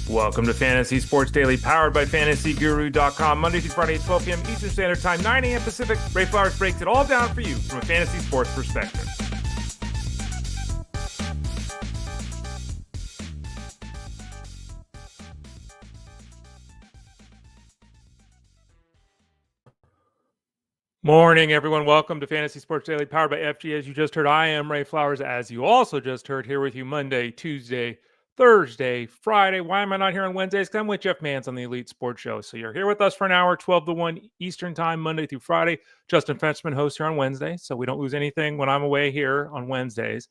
Welcome to Fantasy Sports Daily, powered by FantasyGuru.com. Monday through Friday at 12 p.m. Eastern Standard Time, 9 a.m. Pacific. Ray Flowers breaks it all down for you from a fantasy sports perspective. Morning, everyone. Welcome to Fantasy Sports Daily, powered by FG. As you just heard, I am Ray Flowers, as you also just heard, here with you Monday, Tuesday, Thursday, Friday. Why am I not here on Wednesdays? Because I'm with Jeff Mans on the Elite Sports Show. So you're here with us for an hour, 12 to 1 Eastern Time, Monday through Friday. Justin Frenchman hosts here on Wednesday, so we don't lose anything when I'm away here on Wednesdays.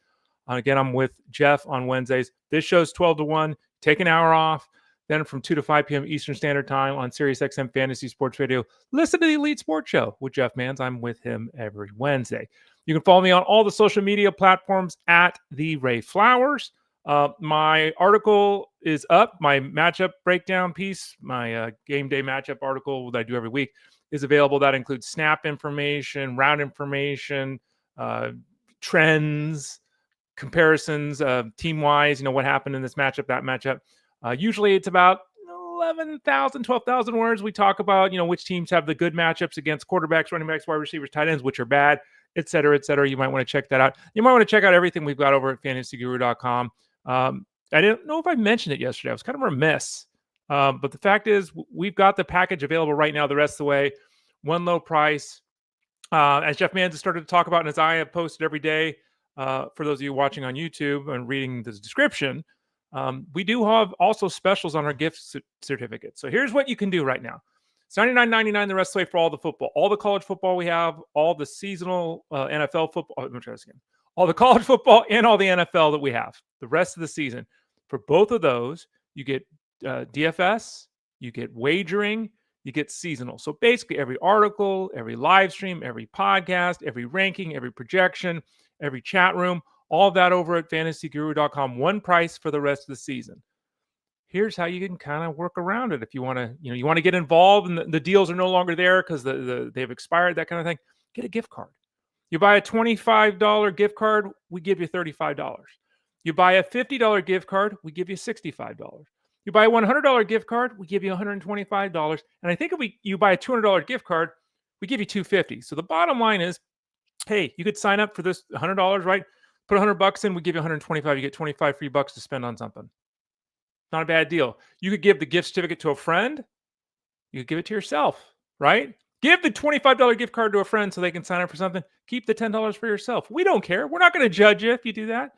Again, I'm with Jeff on Wednesdays. This show's 12 to 1. Take an hour off. Then from 2 to 5 p.m. Eastern Standard Time on SiriusXM Fantasy Sports Radio, listen to the Elite Sports Show with Jeff Mans. I'm with him every Wednesday. You can follow me on all the social media platforms at The Ray Flowers. My article is up. My matchup breakdown piece, my game day matchup article that I do every week is available. That includes snap information, round information, trends, comparisons, team-wise, what happened in this matchup, that matchup. Usually it's about 11,000, 12,000 words. We talk about, which teams have the good matchups against quarterbacks, running backs, wide receivers, tight ends, which are bad, et cetera, et cetera. You might want to check that out. You might want to check out everything we've got over at fantasyguru.com. I didn't know if I mentioned it yesterday. I was kind of remiss. But the fact is, we've got the package available right now the rest of the way. One low price. As Jeff Mans has started to talk about, and as I have posted every day, for those of you watching on YouTube and reading this description, we do have also specials on our gift certificate. So here's what you can do right now. It's $99.99 the rest of the way for all the football. All the college football we have, all the seasonal NFL football. Let me try this again. All the college football and all the NFL that we have. The rest of the season. For both of those, you get DFS, you get wagering, you get seasonal. So basically every article, every live stream, every podcast, every ranking, every projection, every chat room, all of that over at fantasyguru.com. One price for the rest of the season. Here's how you can kind of work around it. If you want to, you want to get involved and the deals are no longer there because they've expired, that kind of thing, get a gift card. You buy a $25 gift card, we give you $35. You buy a $50 gift card, we give you $65. You buy a $100 gift card, we give you $125. And I think if you buy a $200 gift card, we give you $250. So the bottom line is, hey, you could sign up for this $100, right? Put $100 in, we give you $125. You get $25 free bucks to spend on something. Not a bad deal. You could give the gift certificate to a friend. You could give it to yourself, right? Give the $25 gift card to a friend so they can sign up for something. Keep the $10 for yourself. We don't care. We're not going to judge you if you do that.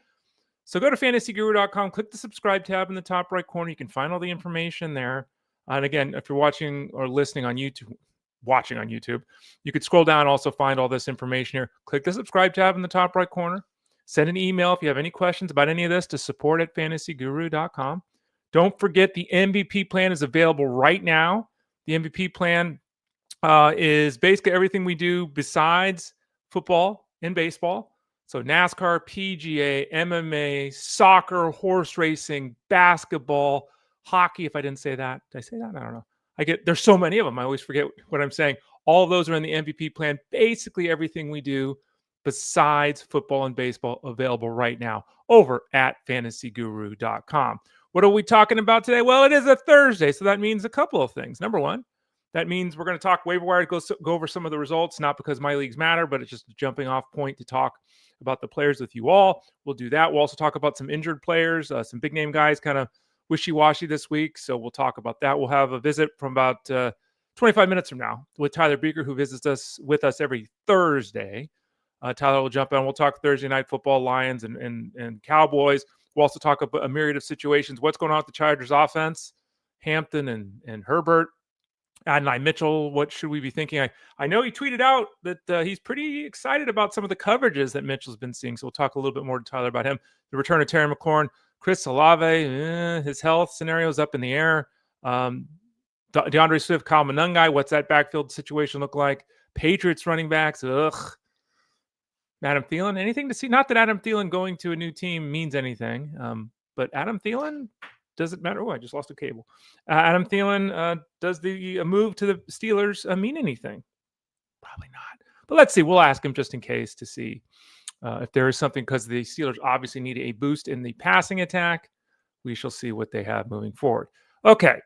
So go to fantasyguru.com, click the subscribe tab in the top right corner. You can find all the information there. And again, if you're watching or listening on YouTube, you could scroll down and also find all this information here. Click the subscribe tab in the top right corner. Send an email if you have any questions about any of this to support@fantasyguru.com. Don't forget the MVP plan is available right now. The MVP plan is basically everything we do besides football and baseball. So NASCAR, PGA, MMA, soccer, horse racing, basketball, hockey. If I didn't say that, did I say that? I don't know. There's so many of them. I always forget what I'm saying. All of those are in the MVP plan. Basically everything we do besides football and baseball available right now over at fantasyguru.com. What are we talking about today? Well, it is a Thursday, so that means a couple of things. Number one, that means we're going to talk waiver wire, go over some of the results, not because my leagues matter, but it's just a jumping off point to talk about the players with you all. We'll do that. We'll also talk about some injured players, some big name guys kind of wishy-washy this week, so we'll talk about that. We'll have a visit from about 25 minutes from now with Tyler Beaker, who visits us with us every Thursday. Tyler will jump on. We'll talk Thursday night football, Lions and Cowboys. We'll also talk about a myriad of situations. What's going on with the Chargers offense? Hampton and Herbert. Adonai Mitchell, what should we be thinking? I know he tweeted out that he's pretty excited about some of the coverages that Mitchell's been seeing. So we'll talk a little bit more to Tyler about him. The return of Terry McLaurin. Chris Olave, his health scenario is up in the air. DeAndre Swift, Kyle Monangai, what's that backfield situation look like? Patriots running backs, ugh. Adam Thielen, anything to see? Not that Adam Thielen going to a new team means anything, but Adam Thielen, does it matter? Oh, I just lost a cable. Adam Thielen, does the move to the Steelers mean anything? Probably not. But let's see. We'll ask him just in case to see If there is something, because the Steelers obviously need a boost in the passing attack, we shall see what they have moving forward. Okay,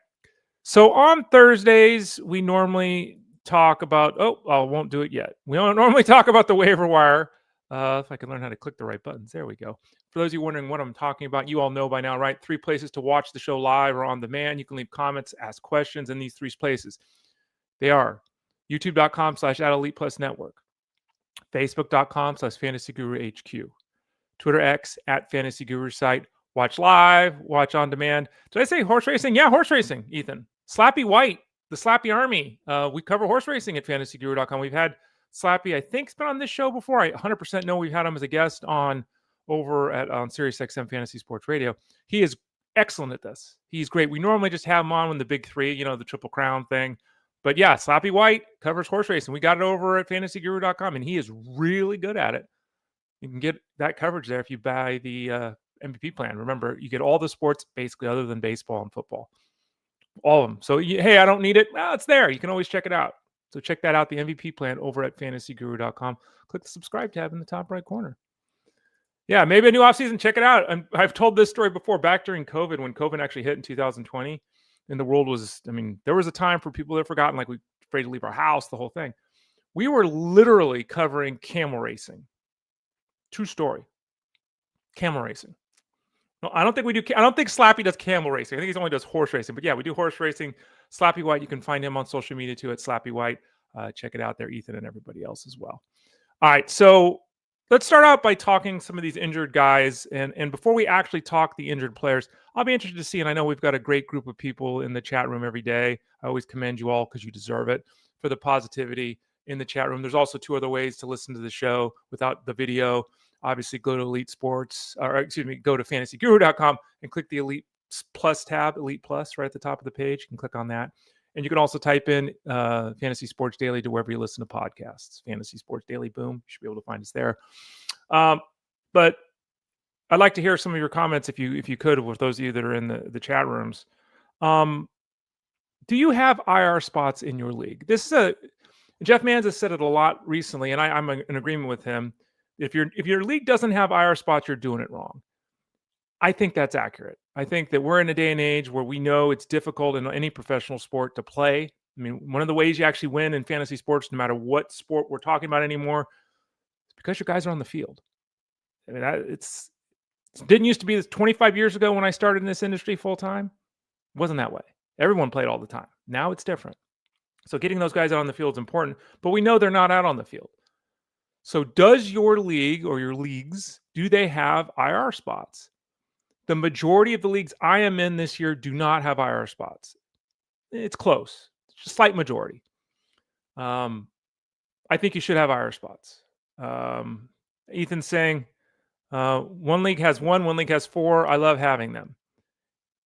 so on Thursdays, we normally talk about, I won't do it yet. We don't normally talk about the waiver wire. If I can learn how to click the right buttons, there we go. For those of you wondering what I'm talking about, you all know by now, right? 3 places to watch the show live or on demand. You can leave comments, ask questions in these 3 places. They are youtube.com/@ElitePlusNetwork, facebook.com/FantasyGuruHQ, Twitter X @FantasyGuruSite. Watch live, watch on demand. Did I say horse racing? Yeah, horse racing, Ethan. Slappy White, the Slappy Army. We cover horse racing at FantasyGuru.com. We've had Slappy, I think, has been on this show before. I 100% know we've had him as a guest on SiriusXM Fantasy Sports Radio. He is excellent at this. He's great. We normally just have him on when the big 3, the Triple Crown thing. But yeah, Slappy White covers horse racing. We got it over at FantasyGuru.com, and he is really good at it. You can get that coverage there if you buy the MVP plan. Remember, you get all the sports basically other than baseball and football. All of them. So, hey, I don't need it. Well, it's there. You can always check it out. So check that out, the MVP plan over at fantasyguru.com. Click the subscribe tab in the top right corner. Yeah, maybe a new offseason. Check it out. I've told this story before, back during COVID, when COVID actually hit in 2020, and the world was, there was a time for people that have forgotten, like we were afraid to leave our house, the whole thing. We were literally covering camel racing. True story. Camel racing. No, I don't think we do. I don't think Slappy does camel racing. I think he only does horse racing. But yeah, we do horse racing. Slappy White, you can find him on social media too at Slappy White. Check it out there, Ethan, and everybody else as well. All right, so let's start out by talking some of these injured guys. And before we actually talk the injured players, I'll be interested to see, and I know we've got a great group of people in the chat room every day. I always commend you all because you deserve it for the positivity in the chat room. There's also 2 other ways to listen to the show without the video. Obviously, go to go to fantasyguru.com and click the Elite Plus tab, Elite Plus, right at the top of the page. You can click on that. And you can also type in Fantasy Sports Daily to wherever you listen to podcasts. Fantasy Sports Daily, boom. You should be able to find us there. But I'd like to hear some of your comments if you could, with those of you that are in the chat rooms. Do you have IR spots in your league? Jeff Manz has said it a lot recently, and I'm in agreement with him. If your league doesn't have IR spots, you're doing it wrong. I think that's accurate. I think that we're in a day and age where we know it's difficult in any professional sport to play. One of the ways you actually win in fantasy sports, no matter what sport we're talking about anymore, is because your guys are on the field. It didn't used to be this 25 years ago when I started in this industry full time. It wasn't that way. Everyone played all the time. Now it's different. So getting those guys out on the field is important, but we know they're not out on the field. So does your league or your leagues, do they have IR spots? The majority of the leagues I am in this year do not have IR spots. It's close. It's a slight majority. I think you should have IR spots. Ethan's saying one league has 1 league has 4. I love having them.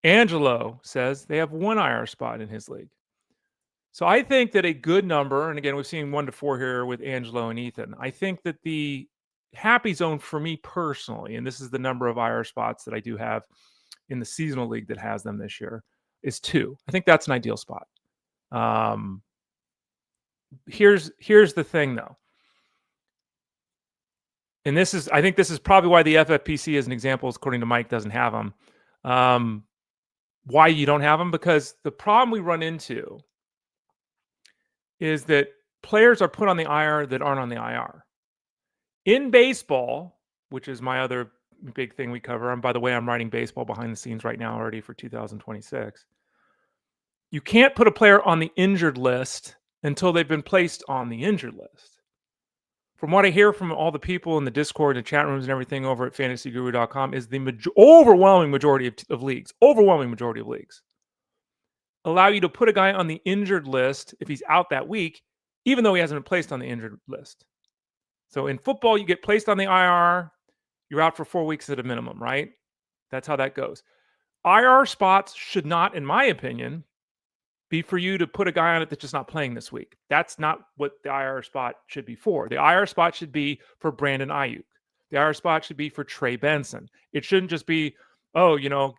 Angelo says they have 1 IR spot in his league. So I think that a good number, and again, we've seen 1 to 4 here with Angelo and Ethan. I think that the happy zone for me personally, and this is the number of IR spots that I do have in the seasonal league that has them this year, is 2. I think that's an ideal spot. Here's the thing though. And I think this is probably why the FFPC, as an example, according to Mike, doesn't have them. Why you don't have them? Because the problem we run into is that players are put on the IR that aren't on the IR. In baseball, which is my other big thing we cover, and by the way, I'm writing baseball behind the scenes right now already for 2026. You can't put a player on the injured list until they've been placed on the injured list. From what I hear from all the people in the Discord and chat rooms and everything over at fantasyguru.com is the overwhelming majority of leagues allow you to put a guy on the injured list if he's out that week, even though he hasn't been placed on the injured list. So in football, you get placed on the IR, you're out for 4 weeks at a minimum, right? That's how that goes. IR spots should not, in my opinion, be for you to put a guy on it that's just not playing this week. That's not what the IR spot should be for. The IR spot should be for Brandon Ayuk. The IR spot should be for Trey Benson. It shouldn't just be,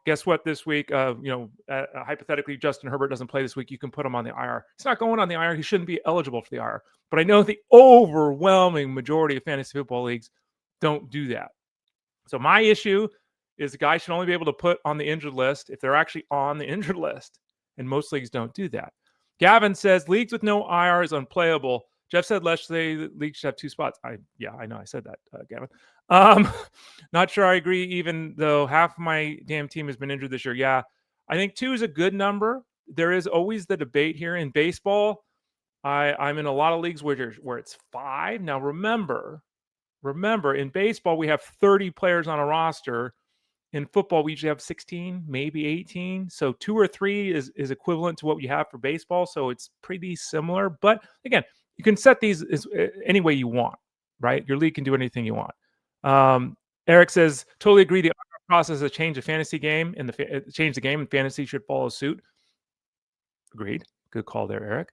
guess what, this week, hypothetically, Justin Herbert doesn't play this week. You can put him on the IR. It's not going on the IR. He shouldn't be eligible for the IR. But I know the overwhelming majority of fantasy football leagues don't do that. So my issue is the guy should only be able to put on the injured list if they're actually on the injured list. And most leagues don't do that. Gavin says, leagues with no IR is unplayable. Jeff said, let's say the league should have 2 spots. I know I said that, Gavin. Not sure I agree, even though half of my damn team has been injured this year. Yeah, I think 2 is a good number. There is always the debate here in baseball. I'm in a lot of leagues where it's 5. Now, remember, in baseball, we have 30 players on a roster. In football, we usually have 16, maybe 18. So 2 or 3 is equivalent to what you have for baseball. So it's pretty similar. But again, you can set these any way you want, right? Your league can do anything you want. Eric says, totally agree. The process has changed the fantasy game, and change the game, and fantasy should follow suit. Agreed. Good call there, Eric.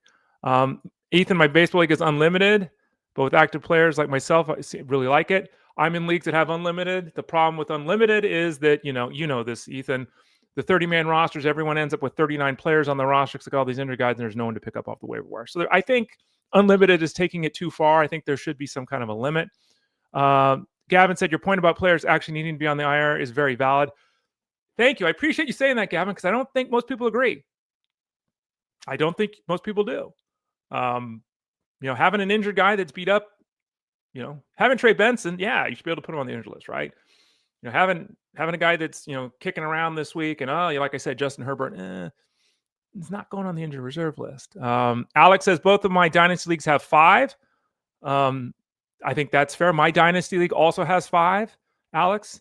Ethan, my baseball league is unlimited, but with active players like myself, I really like it. I'm in leagues that have unlimited. The problem with unlimited is that, you know this, Ethan, the 30-man rosters, everyone ends up with 39 players on the roster because all these injured guys, and there's no one to pick up off the waiver wire. So I think unlimited is taking it too far. I think there should be some kind of a limit. Gavin said, your point about players actually needing to be on the IR is very valid. Thank you. I appreciate you saying that, Gavin, because I don't think most people agree. I don't think most people do. Having an injured guy that's beat up, having Trey Benson, yeah, you should be able to put him on the injured list, right? Having a guy that's, kicking around this week and, like I said, Justin Herbert, he's not going on the injured reserve list. Alex says both of my dynasty leagues have 5. I think that's fair. My dynasty league also has 5, Alex.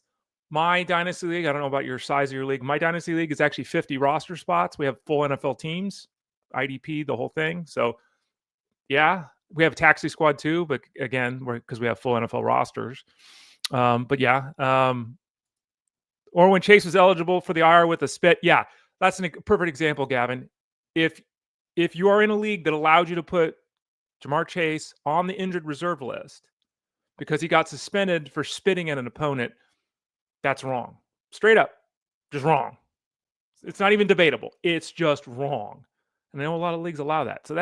My dynasty league, I don't know about your size of your league. My dynasty league is actually 50 roster spots. We have full NFL teams, IDP, the whole thing. So, yeah, we have a taxi squad too, but again, because we have full NFL rosters. But yeah, or when Chase was eligible for the IR with a spit, yeah, that's a perfect example, Gavin. If you are in a league that allowed you to put Jamar Chase on the injured reserve list because he got suspended for spitting at an opponent, that's wrong. Straight up, just wrong. It's not even debatable. It's just wrong. And I know a lot of leagues allow that. So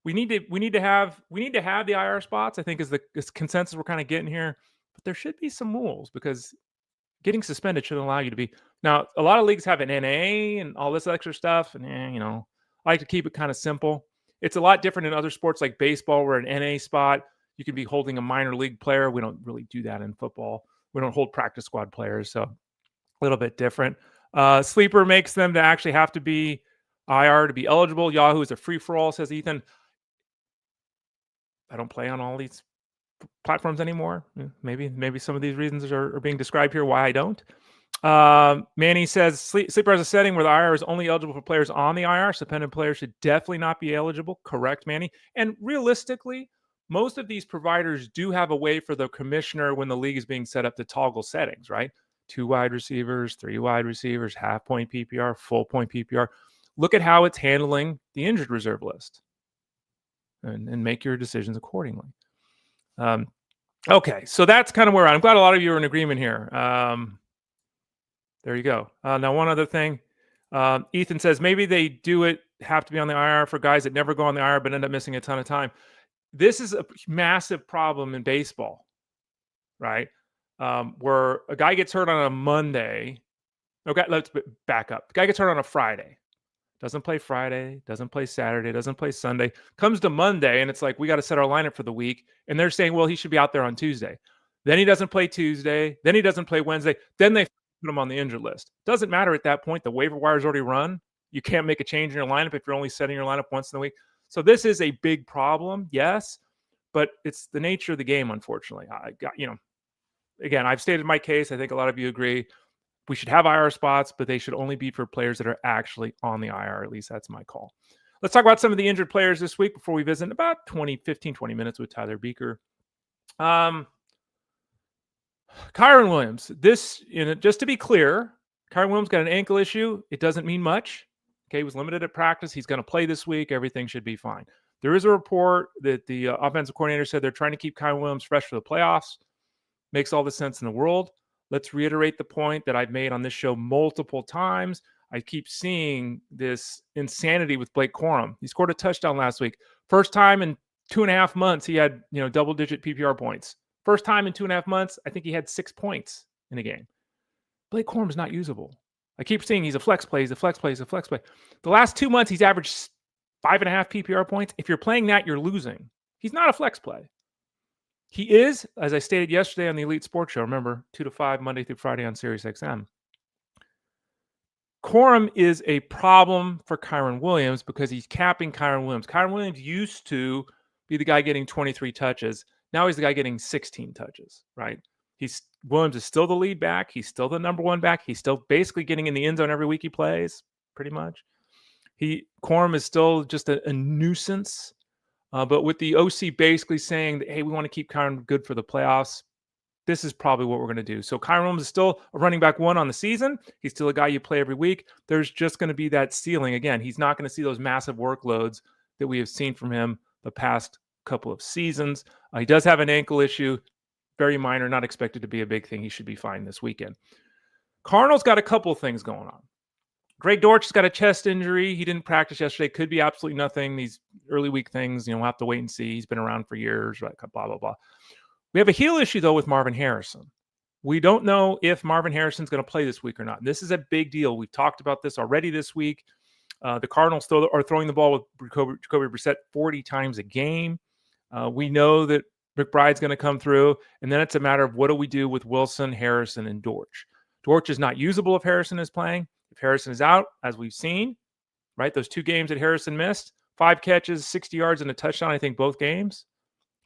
we need to have the IR spots, I think, is the consensus we're kind of getting here. But there should be some rules because getting suspended shouldn't allow you to be. Now, a lot of leagues have an NA and all this extra stuff. And, I like to keep it kind of simple. It's a lot different in other sports like baseball, where an NA spot, you could be holding a minor league player. We don't really do that in football. We don't hold practice squad players. So a little bit different. Sleeper makes them to actually have to be IR to be eligible. Yahoo is a free-for-all, says Ethan. I don't play on all these platforms anymore. Maybe some of these reasons are being described here why I don't. Manny says Sleeper has a setting where the IR is only eligible for players on the IR. Suspended players should definitely not be eligible. Correct, Manny. And realistically, most of these providers do have a way for the commissioner when the league is being set up to toggle settings, right? 2 wide receivers, 3 wide receivers, half point PPR, full point PPR. Look at how it's handling the injured reserve list and make your decisions accordingly. Okay, so that's kind of where I'm glad a lot of you are in agreement here. There you go. Now, one other thing. Ethan says maybe they have to be on the IR for guys that never go on the IR but end up missing a ton of time. This is a massive problem in baseball, right? Where a guy gets hurt on a Monday. Okay, let's back up. The guy gets hurt on a Friday. Doesn't play Friday, doesn't play Saturday, doesn't play Sunday. Comes to Monday, and it's like, we got to set our lineup for the week. And they're saying, well, he should be out there on Tuesday. Then he doesn't play Tuesday. Then he doesn't play Wednesday. Then they put him on the injured list. Doesn't matter at that point. The waiver wire is already run. You can't make a change in your lineup if you're only setting your lineup once in a week. So this is a big problem, yes, but it's the nature of the game, unfortunately. Again, I've stated my case. I think a lot of you agree. We should have IR spots, but they should only be for players that are actually on the IR. At least that's my call. Let's talk about some of the injured players this week before we visit in about 15, 20 minutes with Tyler Beaker. Kyren Williams. Just to be clear, Kyren Williams got an ankle issue. It doesn't mean much. Okay, he was limited at practice. He's going to play this week. Everything should be fine. There is a report that the offensive coordinator said they're trying to keep Kyren Williams fresh for the playoffs. Makes all the sense in the world. Let's reiterate the point that I've made on this show multiple times. I keep seeing this insanity with Blake Corum. He scored a touchdown last week. First time in 2.5 months he had, double-digit PPR points. First time in 2.5 months, I think he had 6 points in a game. Blake Corum's not usable. I keep seeing he's a flex play, he's a flex play, he's a flex play. The last 2 months, he's averaged 5.5 PPR points. If you're playing that, you're losing. He's not a flex play. He is, as I stated yesterday on the Elite Sports Show, remember, 2 to 5, Monday through Friday on SiriusXM. Corum is a problem for Kyren Williams because he's capping Kyren Williams. Kyren Williams used to be the guy getting 23 touches. Now he's the guy getting 16 touches, right? Williams is still the lead back. He's still the number one back. He's still basically getting in the end zone every week he plays, pretty much. Corum is still just a nuisance. But with the OC basically saying that, hey, we want to keep Kyren good for the playoffs, this is probably what we're going to do. So Kyren Williams is still a running back 1 on the season. He's still a guy you play every week. There's just going to be that ceiling. Again, he's not going to see those massive workloads that we have seen from him the past couple of seasons. He does have an ankle issue, very minor, not expected to be a big thing. He should be fine this weekend. Cardinals got a couple of things going on. Greg Dortch has got a chest injury. He didn't practice yesterday. Could be absolutely nothing. These early week things, we'll have to wait and see. He's been around for years, right? Blah, blah, blah. We have a heel issue, though, with Marvin Harrison. We don't know if Marvin Harrison's going to play this week or not. This is a big deal. We've talked about this already this week. The Cardinals still are throwing the ball with Jacoby Brissett 40 times a game. We know that McBride's going to come through, and then it's a matter of what do we do with Wilson, Harrison, and Dortch. Dortch is not usable if Harrison is playing. If Harrison is out, as we've seen, right, those 2 games that Harrison missed, 5 catches, 60 yards, and a touchdown, I think, both games.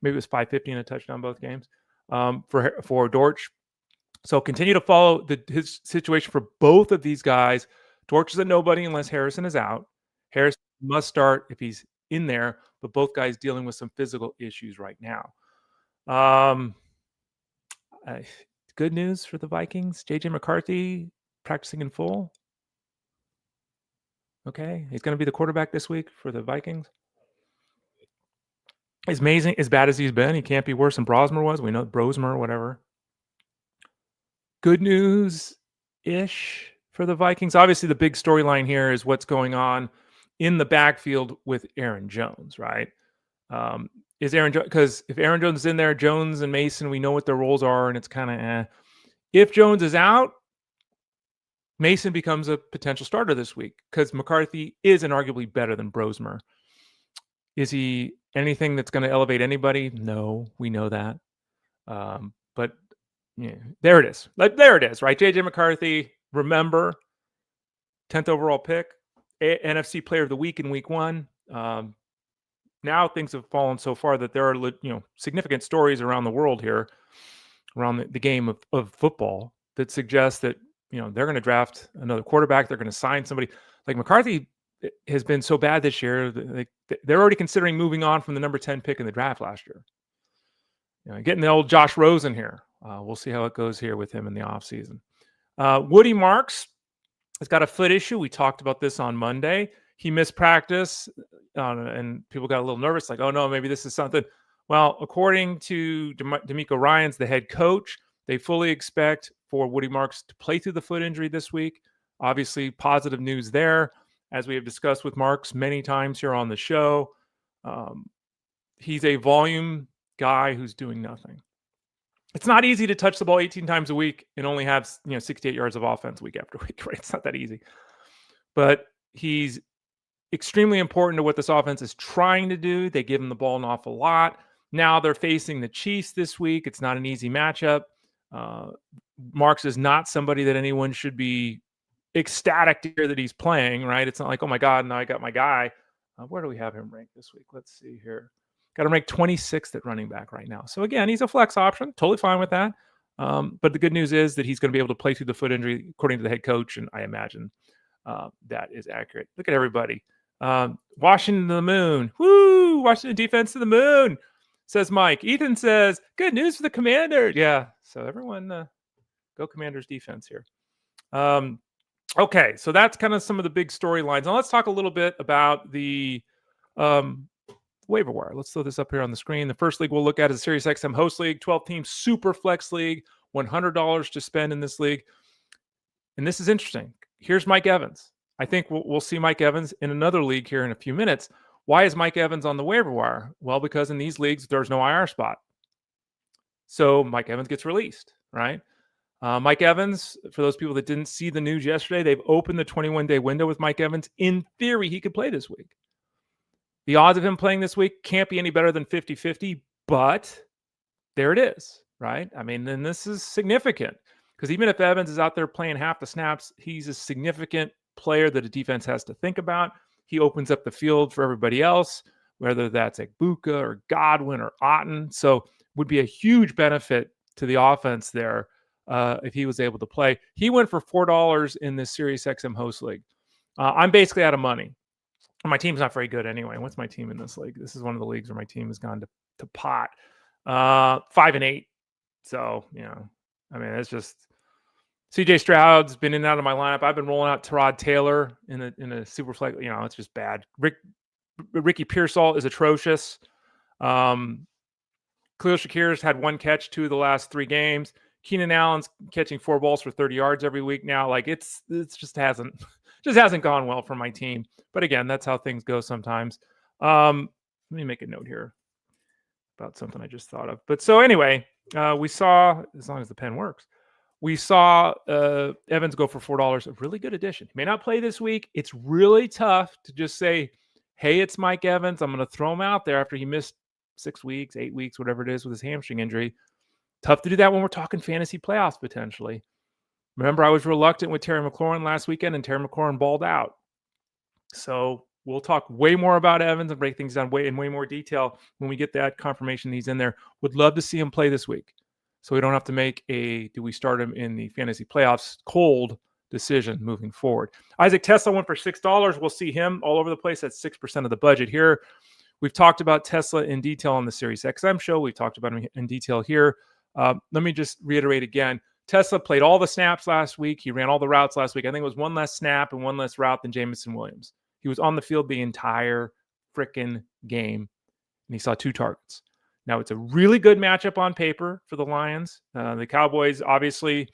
Maybe it was 550 and a touchdown both games for Dortch. So continue to follow his situation for both of these guys. Dortch is a nobody unless Harrison is out. Harrison must start if he's in there, but both guys dealing with some physical issues right now. Good news for the Vikings. JJ McCarthy practicing in full. Okay, he's going to be the quarterback this week for the Vikings. As amazing, as bad as he's been, he can't be worse than Brosmer was. We know Brosmer, whatever. Good news-ish for the Vikings. Obviously, the big storyline here is what's going on in the backfield with Aaron Jones, right? Is Aaron Jones, because if Aaron Jones is in there, Jones and Mason, we know what their roles are, and it's kind of If Jones is out, Mason becomes a potential starter this week because McCarthy is inarguably better than Brosmer. Is he anything that's going to elevate anybody? No, we know that. But yeah, there it is. There it is, right? JJ McCarthy, remember, 10th overall pick, NFC Player of the Week in Week 1. Now things have fallen so far that there are significant stories around the world here, around the game of football, that suggest that they're going to draft another quarterback. They're going to sign somebody. Like McCarthy has been so bad this year, they're already considering moving on from the number 10 pick in the draft last year. Getting the old Josh Rosen here. We'll see how it goes here with him in the offseason. Woody Marks has got a foot issue. We talked about this on Monday. He missed practice, and people got a little nervous, like, oh no, maybe this is something. Well, according to D'Amico Ryans, the head coach, they fully expect for Woody Marks to play through the foot injury this week. Obviously, positive news there. As we have discussed with Marks many times here on the show, he's a volume guy who's doing nothing. It's not easy to touch the ball 18 times a week and only have 68 yards of offense week after week, right? It's not that easy. But he's extremely important to what this offense is trying to do. They give him the ball an awful lot. Now they're facing the Chiefs this week. It's not an easy matchup. Marks is not somebody that anyone should be ecstatic to hear that he's playing, right? It's not like, oh my God, now I got my guy. Where do we have him ranked this week? Let's see here. Got him ranked 26th at running back right now. So again, he's a flex option. Totally fine with that. But the good news is that he's going to be able to play through the foot injury, according to the head coach, and I imagine that is accurate. Look at everybody. Washington to the moon. Woo! Washington defense to the moon, says Mike. Ethan says, good news for the Commanders. Yeah, so everyone go Commanders defense here. Okay, so that's kind of some of the big storylines. Now let's talk a little bit about the waiver wire. Let's throw this up here on the screen. The first league we'll look at is the SiriusXM Host League, 12-team super flex league, $100 to spend in this league. And this is interesting. Here's Mike Evans. I think we'll see Mike Evans in another league here in a few minutes. Why is Mike Evans on the waiver wire? Well, because in these leagues, there's no IR spot. So Mike Evans gets released, right? Mike Evans, for those people that didn't see the news yesterday, they've opened the 21-day window with Mike Evans. In theory, he could play this week. The odds of him playing this week can't be any better than 50-50, but there it is, right? I mean, then this is significant because even if Evans is out there playing half the snaps, he's a significant player that a defense has to think about. He opens up the field for everybody else, whether that's like Buecher or Godwin or Otten. So would be a huge benefit to the offense there if he was able to play. He went for $4 in this SiriusXM host league. I'm basically out of money. My team's not very good anyway. What's my team in this league? This is one of the leagues where my team has gone to pot. 5-8. So, I mean, it's just CJ Stroud's been in and out of my lineup. I've been rolling out Tyrod Taylor in a super flex. It's just bad. Ricky Pearsall is atrocious. Khalil Shakir's had one catch 2 of the last 3 games. Keenan Allen's catching 4 balls for 30 yards every week now. Like it's just hasn't gone well for my team. But again, that's how things go sometimes. Let me make a note here about something I just thought of. But so anyway, we saw, as long as the pen works, we saw Evans go for $4. A really good addition. He may not play this week. It's really tough to just say, hey, it's Mike Evans. I'm going to throw him out there after he missed 6 weeks, 8 weeks, whatever it is with his hamstring injury. Tough to do that when we're talking fantasy playoffs potentially. Remember, I was reluctant with Terry McLaurin last weekend, and Terry McLaurin balled out. So we'll talk way more about Evans and break things down in way more detail when we get that confirmation he's in there. Would love to see him play this week, so we don't have to make do we start him in the fantasy playoffs cold decision moving forward. Isaac TeSlaa went for $6. We'll see him all over the place. That's 6% of the budget here. We've talked about TeSlaa in detail on the Sirius XM show. We've talked about him in detail here. Let me just reiterate again. TeSlaa played all the snaps last week. He ran all the routes last week. I think it was one less snap and one less route than Jameson Williams. He was on the field the entire freaking game, and he saw 2 targets. Now, it's a really good matchup on paper for the Lions. The Cowboys, obviously,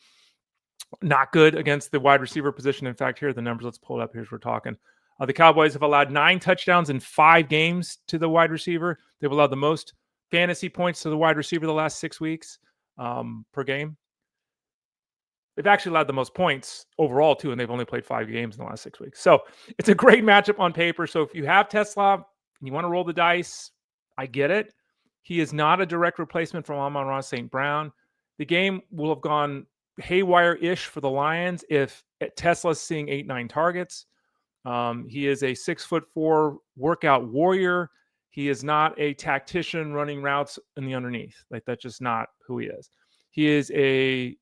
not good against the wide receiver position. In fact, here are the numbers. Let's pull it up. Here's what we're talking. The Cowboys have allowed 9 touchdowns in 5 games to the wide receiver. They've allowed the most fantasy points to the wide receiver the last 6 weeks per game. They've actually allowed the most points overall, too, and they've only played 5 games in the last 6 weeks. So it's a great matchup on paper. So if you have TeSlaa and you want to roll the dice, I get it. He is not a direct replacement for Amon-Ra St. Brown. The game will have gone haywire-ish for the Lions if TeSlaa's seeing 8-9 targets. He is a 6'4" workout warrior. He is not a tactician running routes in the underneath. Like, that's just not who he is. He is a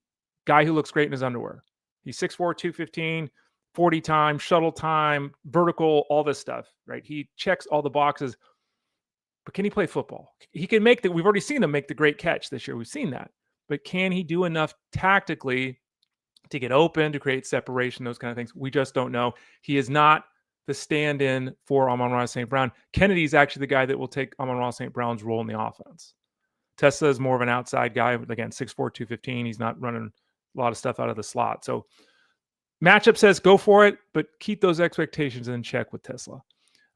guy who looks great in his underwear. He's 6'4", 215, 40 time, shuttle time, vertical, all this stuff, right? He checks all the boxes. But can he play football? He can make we've already seen him make the great catch this year. We've seen that. But can he do enough tactically to get open, to create separation, those kind of things? We just don't know. He is not the stand-in for Amon-Ra St. Brown. Kennedy is actually the guy that will take Amon-Ra St. Brown's role in the offense. TeSlaa is more of an outside guy. Again, 6'4", 215. He's not running a lot of stuff out of the slot. So matchup says go for it, but keep those expectations in check with TeSlaa.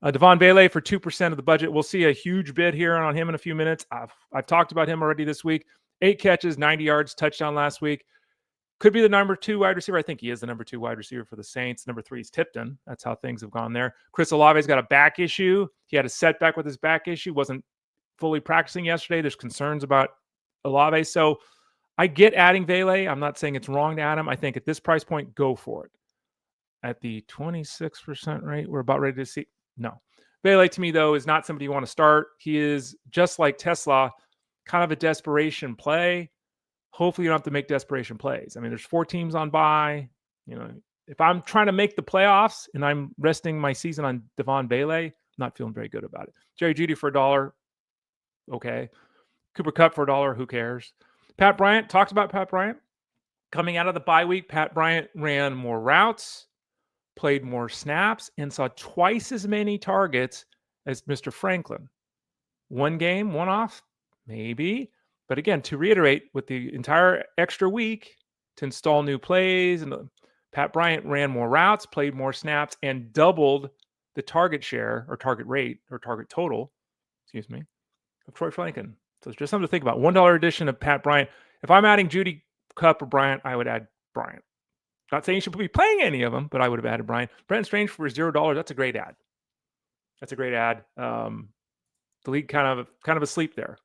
Devaughn Vele for 2% of the budget. We'll see a huge bid here on him in a few minutes. I've talked about him already this week. 8 catches, 90 yards, touchdown last week. Could be the number 2 wide receiver. I think he is the number 2 wide receiver for the Saints. Number 3 is Tipton. That's how things have gone there. Chris Olave's got a back issue. He had a setback with his back issue. Wasn't fully practicing yesterday. There's concerns about Olave. So I get adding Vele. I'm not saying it's wrong to add him. I think at this price point, go for it. At the 26% rate, we're about ready to see. No. Vele, to me, though, is not somebody you want to start. He is, just like TeSlaa, kind of a desperation play. Hopefully you don't have to make desperation plays. I mean, there's 4 teams on bye. If I'm trying to make the playoffs and I'm resting my season on Devaughn Vele, I'm not feeling very good about it. Jerry Jeudy for $1. Okay. Cooper Kupp for $1. Who cares? Pat Bryant, talked about Pat Bryant. Coming out of the bye week, Pat Bryant ran more routes, played more snaps, and saw twice as many targets as Mr. Franklin. 1 game, 1 off? Maybe. But again, to reiterate, with the entire extra week to install new plays, and Pat Bryant ran more routes, played more snaps, and doubled the target share or target rate or target total, of Troy Franklin. So it's just something to think about. $1 edition of Pat Bryant. If I'm adding Judy, Cup, or Bryant, I would add Bryant. Not saying you should be playing any of them, but I would have added Bryant. Brenton Strange for $0. That's a great ad. That's a great ad. The league kind of asleep there,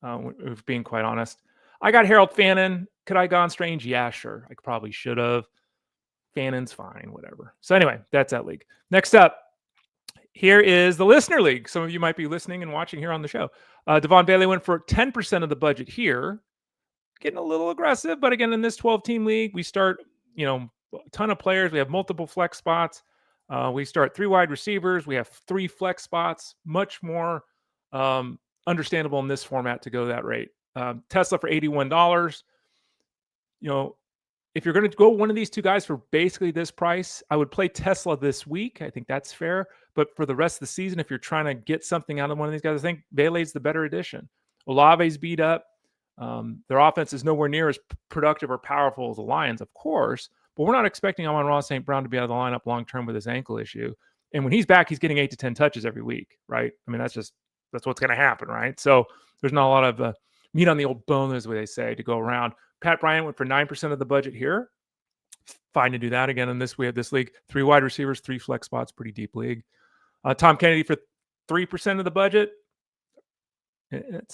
if being quite honest. I got Harold Fannin. Could I gone Strange? Yeah, sure. I probably should have. Fannin's fine, whatever. So anyway, that's that league. Next up, here is the Listener League. Some of you might be listening and watching here on the show. Devaughn Vele went for 10% of the budget here. Getting a little aggressive, but again, in this 12-team league, we start, a ton of players. We have multiple flex spots. We start 3 wide receivers. We have 3 flex spots. Much more understandable in this format to go that rate. TeSlaa for $81. If you're going to go one of these 2 guys for basically this price, I would play TeSlaa this week. I think that's fair. But for the rest of the season, if you're trying to get something out of one of these guys, I think Vele's the better addition. Olave's beat up. Their offense is nowhere near as productive or powerful as the Lions, of course. But we're not expecting Amon-Ra St. Brown to be out of the lineup long-term with his ankle issue. And when he's back, he's getting 8 to 10 touches every week, right? I mean, that's what's going to happen, right? So there's not a lot of meat on the old bone, as they say, to go around. Pat Bryant went for 9% of the budget here. Fine to do that again in this. We have this league, 3 wide receivers, 3 flex spots, pretty deep league. Tom Kennedy for 3% of the budget.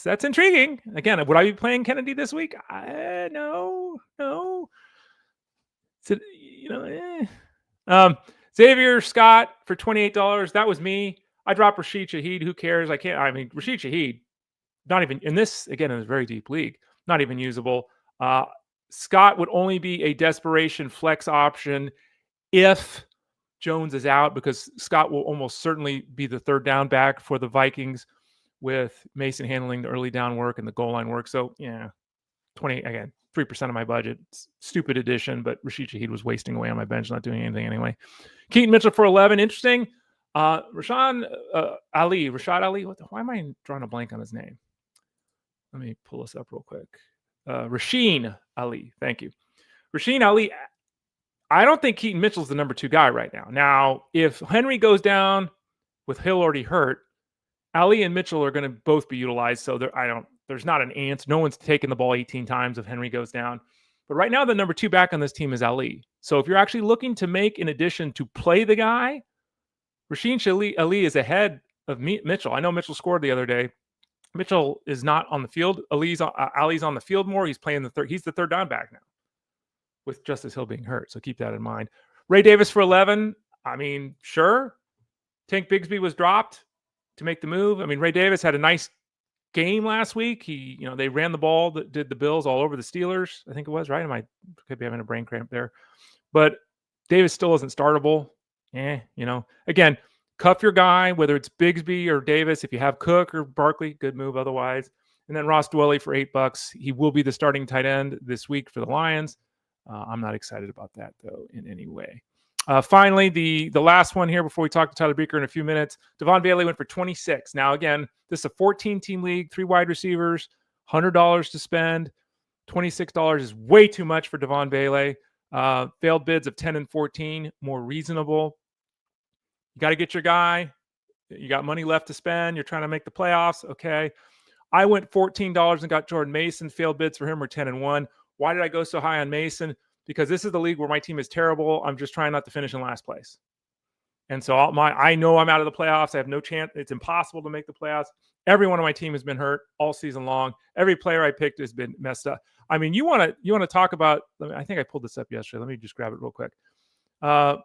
That's intriguing. Again, would I be playing Kennedy this week? No. Xavier Scott for $28. That was me. I dropped Rashid Shaheed. Who cares? Rashid Shaheed, not even in this, again, in a very deep league, not even usable. Scott would only be a desperation flex option if Jones is out, because Scott will almost certainly be the third down back for the Vikings, with Mason handling the early down work and the goal line work. So, 3% of my budget. Stupid addition, but Rashid Shaheed was wasting away on my bench, not doing anything anyway. Keaton Mitchell for 11. Interesting. Rashad Ali. Why am I drawing a blank on his name? Let me pull this up real quick. Rasheen Ali. Thank you. Rasheen Ali. I don't think Keaton Mitchell's the number 2 guy right now. Now, if Henry goes down with Hill already hurt, Ali and Mitchell are going to both be utilized. So there's not an ant. No one's taken the ball 18 times if Henry goes down. But right now, the number 2 back on this team is Ali. So if you're actually looking to make an addition to play the guy, Rasheen Ali is ahead of Mitchell. I know Mitchell scored the other day. Mitchell is not on the field. Ali's on the field more. He's playing he's the third down back now, with Justice Hill being hurt. So keep that in mind. Ray Davis for 11. I mean, sure. Tank Bigsby was dropped to make the move. I mean, Ray Davis had a nice game last week. They ran the ball that did the Bills all over the Steelers, I think it was, right? I could be having a brain cramp there. But Davis still isn't startable. Again, cuff your guy, whether it's Bigsby or Davis. If you have Cook or Barkley, good move otherwise. And then Ross Dwelley for $8. He will be the starting tight end this week for the Lions. I'm not excited about that, though, in any way. Finally, the last one here before we talk to Tyler Beaker in a few minutes. Devaughn Vele went for 26. Now, again, this is a 14-team league, 3 wide receivers, $100 to spend. $26 is way too much for Devaughn Vele. Failed bids of 10 and 14, more reasonable. You got to get your guy. You got money left to spend. You're trying to make the playoffs. Okay. I went $14 and got Jordan Mason. Failed bids for him were 10 and 1. Why did I go so high on Mason? Because this is the league where my team is terrible. I'm just trying not to finish in last place. And so I know I'm out of the playoffs. I have no chance. It's impossible to make the playoffs. Every one of my team has been hurt all season long. Every player I picked has been messed up. I mean, you want to talk about, I think I pulled this up yesterday. Let me just grab it real quick.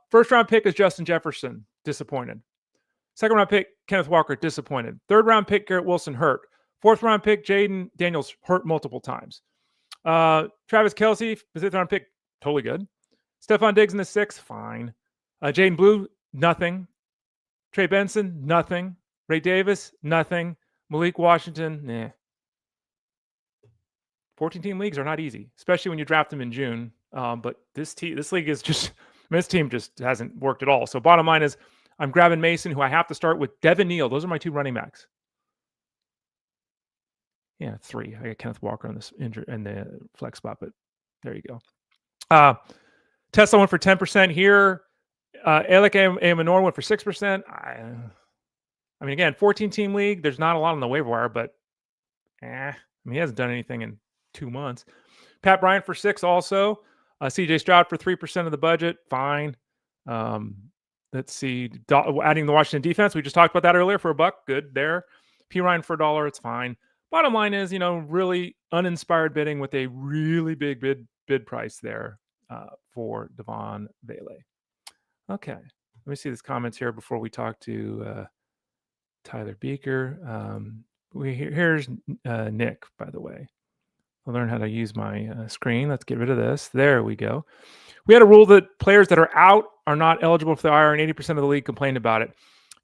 First round pick is Justin Jefferson. Disappointed. Second round pick, Kenneth Walker. Disappointed. Third round pick, Garrett Wilson. Hurt. Fourth round pick, Jaden Daniels. Hurt multiple times. Travis Kelce, fifth round pick. Totally good. Stephon Diggs in the 6th. Fine. Jaden Blue. Nothing. Trey Benson. Nothing. Ray Davis. Nothing. Malik Washington. Nah. 14-team leagues are not easy, especially when you draft them in June. But this league is just, this team just hasn't worked at all. So bottom line is I'm grabbing Mason, who I have to start with Devin Neal. Those are my 2 running backs. Yeah, 3. I got Kenneth Walker on this injury and the flex spot, but there you go. TeSlaa went for 10% here. Alec Amanor went for 6%. I mean, again, 14-team league. There's not a lot on the waiver wire, but I mean, he hasn't done anything in 2 months. Pat Bryant for 6 also. CJ Stroud for 3% of the budget. Fine. Let's see. Adding the Washington defense. We just talked about that earlier for $1. Good there. P. Ryan for $1. It's fine. Bottom line is, really uninspired bidding with a really big bid price there for Devaughn Vele. Okay. Let me see these comments here before we talk to Tyler Beaker. Here's Nick, by the way. I'll learn how to use my screen. Let's get rid of this. There we go. We had a rule that players that are out are not eligible for the IR, and 80% of the league complained about it.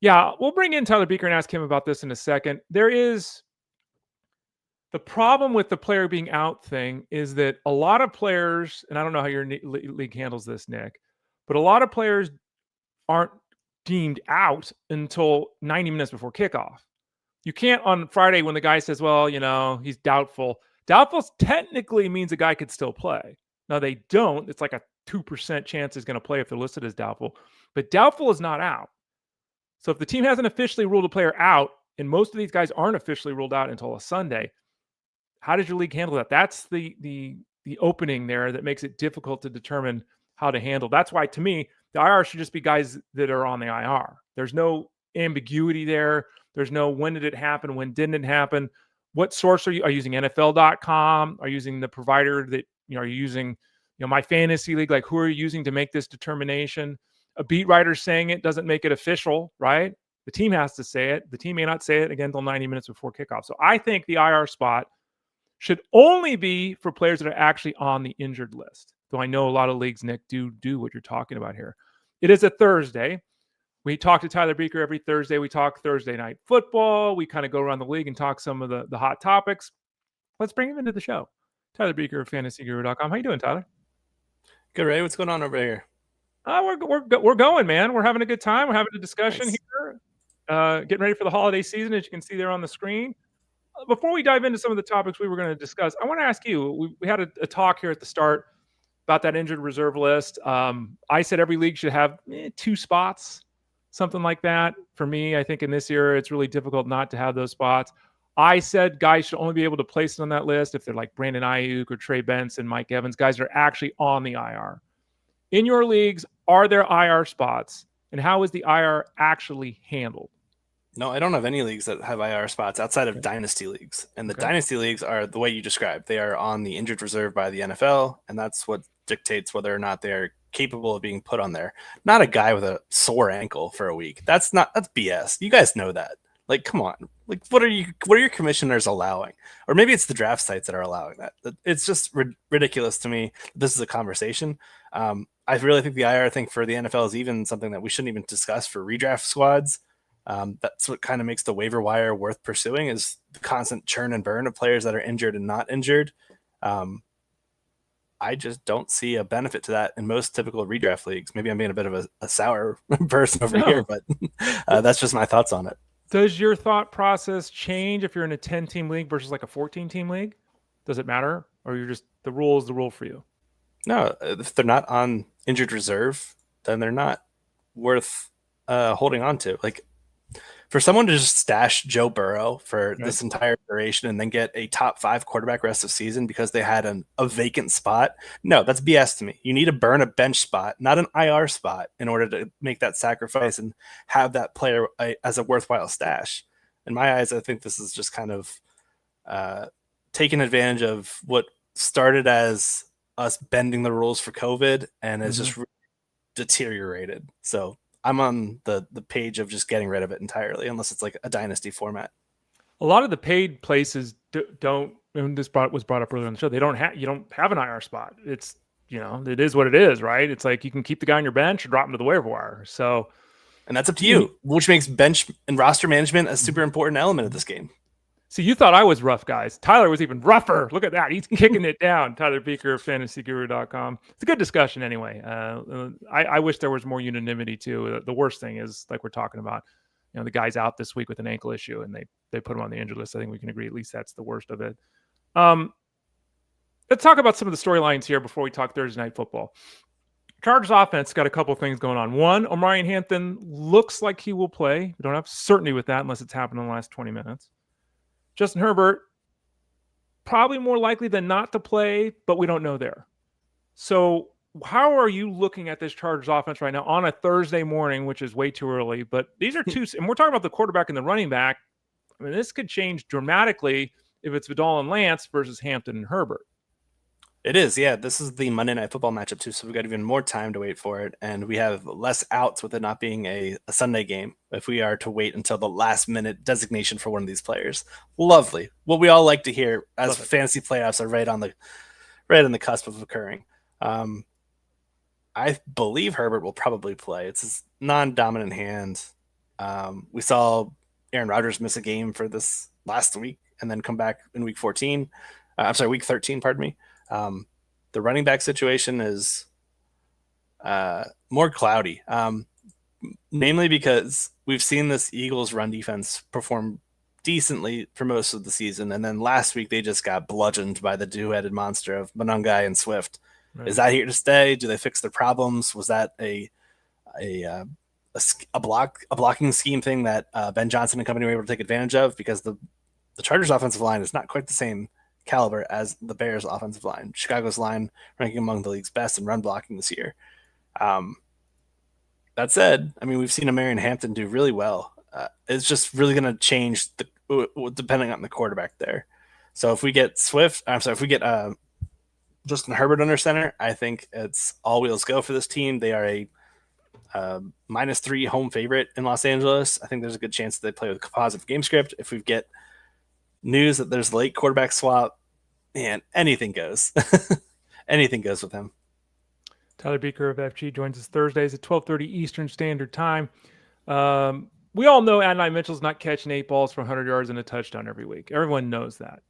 Yeah, we'll bring in Tyler Beaker and ask him about this in a second. There is the problem with the player being out thing is that a lot of players, and I don't know how your league handles this, Nick, but a lot of players aren't deemed out until 90 minutes before kickoff. You can't on Friday when the guy says, well, he's doubtful. Doubtful technically means a guy could still play. Now they don't. It's like a 2% chance he's going to play if they're listed as doubtful. But doubtful is not out. So if the team hasn't officially ruled a player out, and most of these guys aren't officially ruled out until a Sunday, how does your league handle that? That's the opening there that makes it difficult to determine how to handle. That's why, to me, the IR should just be guys that are on the IR. There's no ambiguity there. There's no when did it happen, when didn't it happen. What source are you using? NFL.com? Are you using the provider that, are you using, my fantasy league? Like, who are you using to make this determination? A beat writer saying it doesn't make it official, right? The team has to say it. The team may not say it again until 90 minutes before kickoff. So I think the IR spot should only be for players that are actually on the injured list. Though I know a lot of leagues, Nick, do what you're talking about here. It is a Thursday. We talk to Tyler Beaker every Thursday. We talk Thursday night football. We kind of go around the league and talk some of the hot topics. Let's bring him into the show. Tyler Beaker of fantasyguru.com. How you doing, Tyler? Good, Ray. What's going on over here? We're going, man. We're having a good time. We're having a discussion here. Getting ready for the holiday season, as you can see there on the screen. Before we dive into some of the topics we were going to discuss, I want to ask you, we had a talk here at the start about that injured reserve list. I said every league should have 2 spots, something like that. For me, I think in this era, it's really difficult not to have those spots. I said guys should only be able to place it on that list if they're like Brandon Ayuk or Trey Benson, Mike Evans, guys that are actually on the IR. In your leagues, are there IR spots? And how is the IR actually handled? No, I don't have any leagues that have IR spots outside of dynasty leagues. And the dynasty leagues are the way you described. They are on the injured reserve by the NFL, and that's what dictates whether or not they're capable of being put on there. Not a guy with a sore ankle for a week. That's BS. You guys know that. Like, come on. Like, what are your commissioners allowing? Or maybe it's the draft sites that are allowing that. It's just ridiculous to me. This is a conversation. I really think the IR thing for the NFL is even something that we shouldn't even discuss for redraft squads. That's what kind of makes the waiver wire worth pursuing, is the constant churn and burn of players that are injured and not injured. I just don't see a benefit to that in most typical redraft leagues. Maybe I'm being a bit of a sour person over here, but that's just my thoughts on it. Does your thought process change if you're in a 10-team league versus like a 14-team league? Does it matter? Or you're just, the rule is the rule for you? No, if they're not on injured reserve, then they're not worth holding on to. Like, for someone to just stash Joe Burrow for this entire duration and then get a top 5 quarterback rest of season because they had a vacant spot, no, that's BS to me. You need to burn a bench spot, not an IR spot, in order to make that sacrifice and have that player as a worthwhile stash. In my eyes, I think this is just kind of taking advantage of what started as us bending the rules for COVID and has just deteriorated. So I'm on the page of just getting rid of it entirely, unless it's like a dynasty format. A lot of the paid places don't, and this was brought up earlier on the show, you don't have an IR spot. It's, it is what it is, right? It's like you can keep the guy on your bench or drop him to the waiver wire. So, and that's up to you, which makes bench and roster management a super important element of this game. See, you thought I was rough, guys. Tyler was even rougher. Look at that. He's kicking it down. Tyler Beaker of fantasyguru.com. It's a good discussion anyway. I wish there was more unanimity too. The worst thing is, like we're talking about, the guy's out this week with an ankle issue and they put him on the injured list. I think we can agree at least that's the worst of it. Let's talk about some of the storylines here before we talk Thursday Night Football. Chargers offense got a couple of things going on. One, Omarion Hampton looks like he will play. We don't have certainty with that unless it's happened in the last 20 minutes. Justin Herbert probably more likely than not to play, but we don't know there. So how are you looking at this Chargers offense right now on a Thursday morning, which is way too early? But these are two, and we're talking about the quarterback and the running back. I mean, this could change dramatically if it's Vidal and Lance versus Hampton and Herbert. It is, yeah. This is the Monday Night Football matchup too, so we've got even more time to wait for it, and we have less outs with it not being a Sunday game if we are to wait until the last minute designation for one of these players. Lovely. What we all like to hear as fantasy playoffs are right on the cusp of occurring. I believe Herbert will probably play. It's his non-dominant hand. We saw Aaron Rodgers miss a game for this last week and then come back in week 14. Week 13, pardon me. The running back situation is more cloudy, namely because we've seen this Eagles run defense perform decently for most of the season, and then last week they just got bludgeoned by the two-headed monster of Monangai and Swift. Right. Is that here to stay? Do they fix their problems? Was that a blocking scheme thing that Ben Johnson and company were able to take advantage of? Because the Chargers offensive line is not quite the same caliber as the Bears offensive line. Chicago's line ranking among the league's best in run blocking this year. That said, I mean, we've seen Marion Hampton do really well. It's just really going to change depending on the quarterback there. So if we get Justin Herbert under center, I think it's all wheels go for this team. They are a -3 home favorite in Los Angeles. I think there's a good chance that they play with a positive game script. If we get news that there's late quarterback swap, man, anything goes. Anything goes with him. Tyler Beaker of FG joins us Thursdays at 12:30 Eastern Standard Time. We all know Adonai Mitchell's not catching 8 balls for 100 yards and a touchdown every week. Everyone knows that.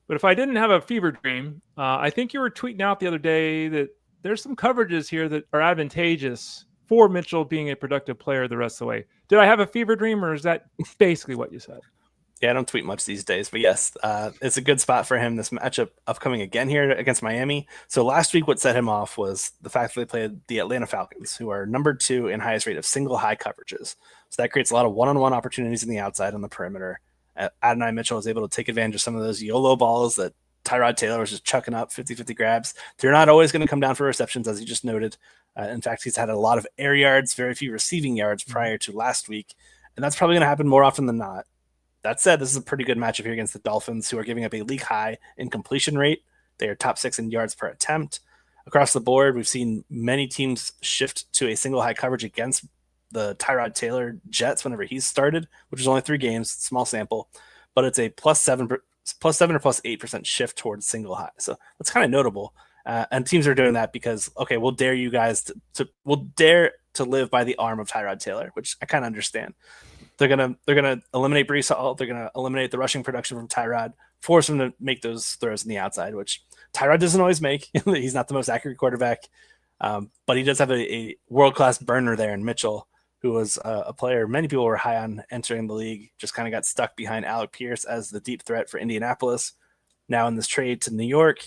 But if I didn't have a fever dream, I think you were tweeting out the other day that there's some coverages here that are advantageous for Mitchell being a productive player the rest of the way. Did I have a fever dream, or is that basically what you said? Yeah, I don't tweet much these days, but yes, it's a good spot for him. This matchup upcoming again here against Miami. So last week, what set him off was the fact that they played the Atlanta Falcons, who are number 2 in highest rate of single high coverages. So that creates a lot of one-on-one opportunities on the outside on the perimeter. Adonai Mitchell is able to take advantage of some of those YOLO balls that Tyrod Taylor was just chucking up, 50-50 grabs. They're not always going to come down for receptions, as you just noted. In fact, he's had a lot of air yards, very few receiving yards prior to last week, and that's probably going to happen more often than not. That said, this is a pretty good matchup here against the Dolphins, who are giving up a league high in completion rate. They are top 6 in yards per attempt. Across the board, we've seen many teams shift to a single high coverage against the Tyrod Taylor Jets whenever he's started, which is only 3 games, small sample, but it's a +7 or +8% shift towards single high. So that's kind of notable. And teams are doing that because, okay, we'll dare you guys we'll dare to live by the arm of Tyrod Taylor, which I kind of understand. They're gonna eliminate Breece Hall. They're gonna eliminate the rushing production from Tyrod, force him to make those throws in the outside, which Tyrod doesn't always make. He's not the most accurate quarterback, but he does have a world-class burner there in Mitchell, who was a player many people were high on entering the league, just kind of got stuck behind Alec Pierce as the deep threat for Indianapolis. Now in this trade to New York,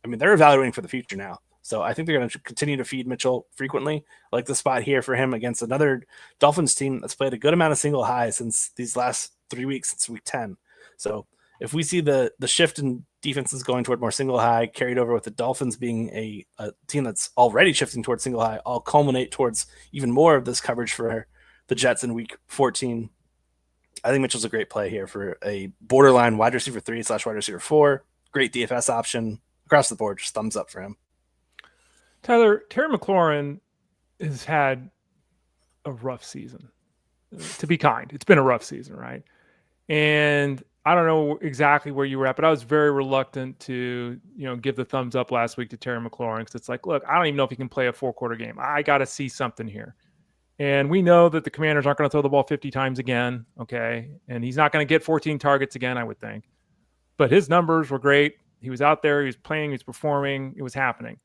I mean, they're evaluating for the future now. So I think they're going to continue to feed Mitchell frequently. I like the spot here for him against another Dolphins team that's played a good amount of single high since these last 3 weeks, since week 10. So if we see the shift in defenses going toward more single high, carried over with the Dolphins being a team that's already shifting towards single high, all culminate towards even more of this coverage for the Jets in week 14. I think Mitchell's a great play here for a borderline wide receiver 3/wide receiver 4. Great DFS option across the board. Just thumbs up for him. Tyler, Terry McLaurin has had a rough season. To be kind, it's been a rough season, right? And I don't know exactly where you were at, but I was very reluctant to, give the thumbs up last week to Terry McLaurin, because it's like, look, I don't even know if he can play a 4-quarter game. I got to see something here. And we know that the Commanders aren't going to throw the ball 50 times again, okay? And he's not going to get 14 targets again, I would think. But his numbers were great. He was out there. He was playing. He was performing. It was happening.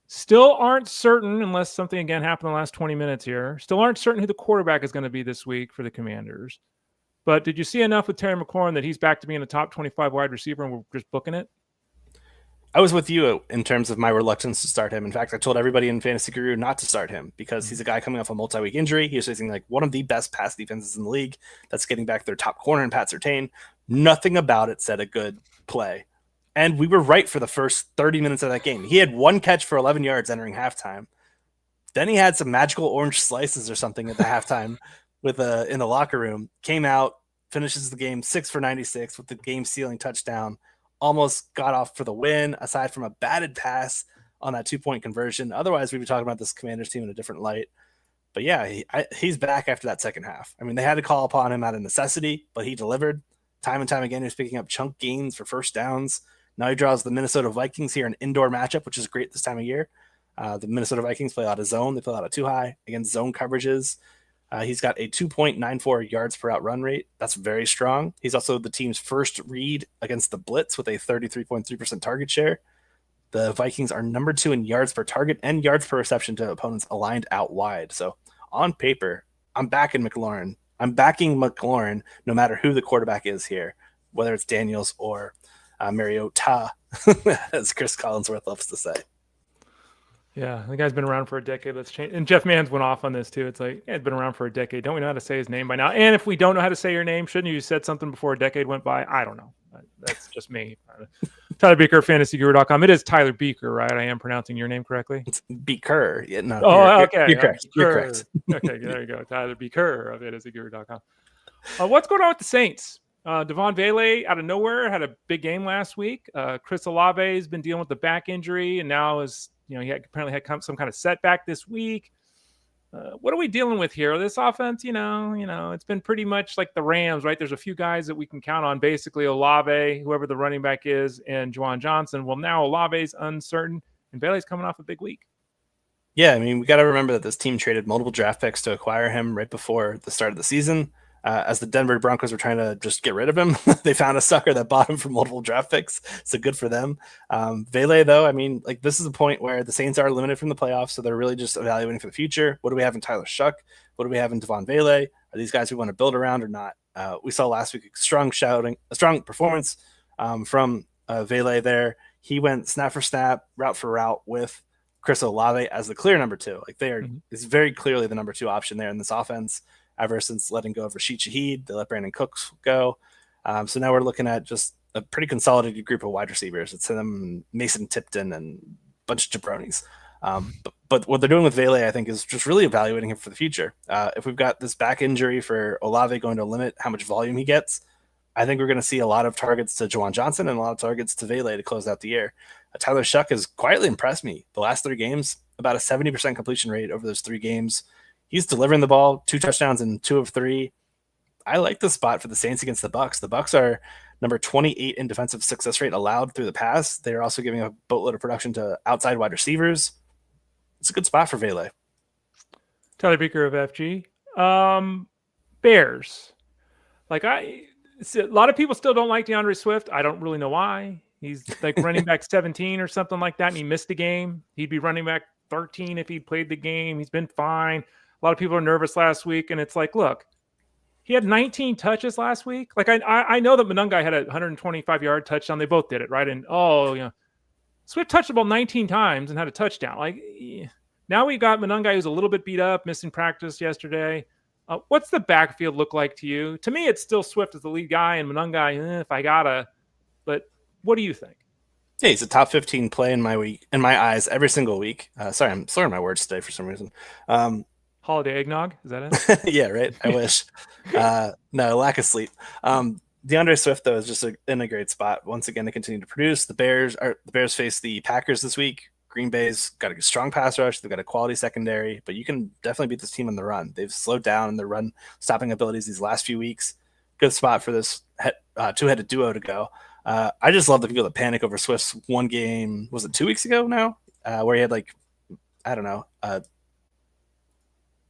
Still aren't certain, unless something again happened in the last 20 minutes here, still aren't certain who the quarterback is going to be this week for the Commanders. But did you see enough with Terry McLaurin that he's back to being a top 25 wide receiver and we're just booking it? I was with you in terms of my reluctance to start him. In fact, I told everybody in Fantasy Guru not to start him because he's a guy coming off a multi-week injury. He's facing like one of the best pass defenses in the league that's getting back their top corner in Pat Surtain. Nothing about it said a good play And we were right for the first 30 minutes of that game. He had 1 catch for 11 yards entering halftime. Then he had some magical orange slices or something at the halftime with in the locker room. Came out, finishes the game 6 for 96 with the game-sealing touchdown. Almost got off for the win, aside from a batted pass on that 2-point conversion. Otherwise, we'd be talking about this Commanders team in a different light. But yeah, he's back after that second half. I mean, they had to call upon him out of necessity, but he delivered. Time and time again, he was picking up chunk gains for first downs. Now he draws the Minnesota Vikings here, an indoor matchup, which is great this time of year. The Minnesota Vikings play a lot of zone. They play a lot of too high against zone coverages. He's got a 2.94 yards per out run rate. That's very strong. He's also the team's first read against the blitz with a 33.3% target share. The Vikings are number 2 in yards per target and yards per reception to opponents aligned out wide. So on paper, I'm backing McLaurin. I'm backing McLaurin no matter who the quarterback is here, whether it's Daniels or Mariota, as Chris Collinsworth loves to say. Yeah, the guy's been around for a decade. Let's change. And Jeff Manns went off on this too. It's like, yeah, it's been around for a decade. Don't we know how to say his name by now? And if we don't know how to say your name, shouldn't you have said something before a decade went by? I don't know. That's just me. Tyler Beaker, FantasyGuru.com. It is Tyler Beaker, right? I am pronouncing your name correctly? It's Beaker. Yeah, no, okay. You're correct. You're correct. Okay, there you go. Tyler Beaker of FantasyGuru.com. What's going on with the Saints? Devaughn Vele out of nowhere had a big game last week. Chris Olave has been dealing with the back injury and now is, he apparently had some kind of setback this week. What are we dealing with here? This offense, it's been pretty much like the Rams, right? There's a few guys that we can count on, basically Olave, whoever the running back is, and Juwan Johnson. Well, now Olave's uncertain, and Vele's coming off a big week. Yeah, I mean, we got to remember that this team traded multiple draft picks to acquire him right before the start of the season. As the Denver Broncos were trying to just get rid of him, they found a sucker that bought him for multiple draft picks. So good for them. Vele, though, I mean, like this is a point where the Saints are limited from the playoffs, so they're really just evaluating for the future. What do we have in Tyler Shuck? What do we have in Devaughn Vele? Are these guys we want to build around or not? We saw last week a strong performance from Vele there. He went snap for snap, route for route with Chris Olave as the clear number 2. Like it's very clearly the number 2 option there in this offense. Ever since letting go of Rashid Shaheed, they let Brandon Cooks go. So now we're looking at just a pretty consolidated group of wide receivers. It's them, Mason Tipton, and a bunch of jabronis. But what they're doing with Vele, I think, is just really evaluating him for the future. If we've got this back injury for Olave going to limit how much volume he gets, I think we're going to see a lot of targets to Juwan Johnson and a lot of targets to Vele to close out the year. Tyler Shuck has quietly impressed me. The last 3 games, about a 70% completion rate over those 3 games. He's delivering the ball, 2 touchdowns in 2 of 3. I like the spot for the Saints against the Bucs. The Bucs are number 28 in defensive success rate allowed through the pass. They're also giving a boatload of production to outside wide receivers. It's a good spot for Vele. Tyler Beaker of FG. Bears. A lot of people still don't like DeAndre Swift. I don't really know why. He's like running back 17 or something like that, and he missed a game. He'd be running back 13 if he played the game. He's been fine. A lot of people are nervous last week, and it's like, look, he had 19 touches last week. Like I know that Monangai had a 125-yard touchdown. They both did it, right? And Swift touched the ball 19 times and had a touchdown. Like now we got Monangai who's a little bit beat up, missing practice yesterday. What's the backfield look like to you? To me, it's still Swift as the lead guy, and Monangai, if I gotta. But what do you think? Yeah, he's a top 15 play in my eyes every single week. Sorry, I'm slurring my words today for some reason. Holiday eggnog, is that it? Yeah, right. I wish. No, lack of sleep. DeAndre Swift though is just in a great spot once again to continue to produce. The Bears face the Packers this week. Green Bay's got a strong pass rush. They've got a quality secondary, but you can definitely beat this team on the run. They've slowed down in their run stopping abilities these last few weeks. Good spot for this two-headed duo to go. I just love the people that panic over Swift's one game. Was it 2 weeks ago now? Where he had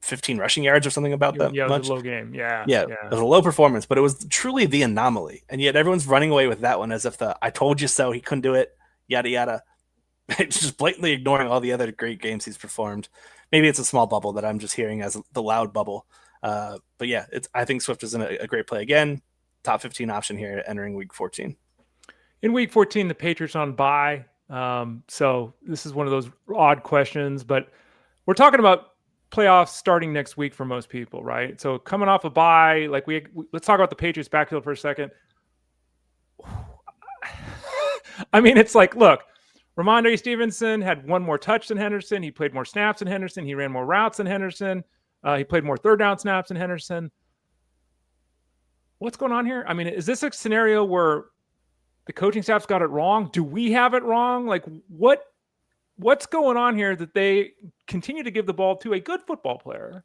15 rushing yards or something about that. Yeah, it was a low game. Yeah. It was a low performance, but it was truly the anomaly. And yet everyone's running away with that one as if I told you so, he couldn't do it, yada, yada. It's just blatantly ignoring all the other great games he's performed. Maybe it's a small bubble that I'm just hearing as the loud bubble. But yeah, I think Swift is in a great play again. Top 15 option here entering week 14. In week 14, the Patriots on bye. So this is one of those odd questions, but we're talking about playoffs starting next week for most people, right? So coming off a bye, let's talk about the Patriots backfield for a second. I mean, it's like, look, Ramondre Stevenson had one more touch than Henderson. He played more snaps than Henderson. He ran more routes than Henderson. He played more third down snaps than Henderson. What's going on here? I mean, is this a scenario where the coaching staff's got it wrong? Do we have it wrong? Like, what's going on here that they continue to give the ball to a good football player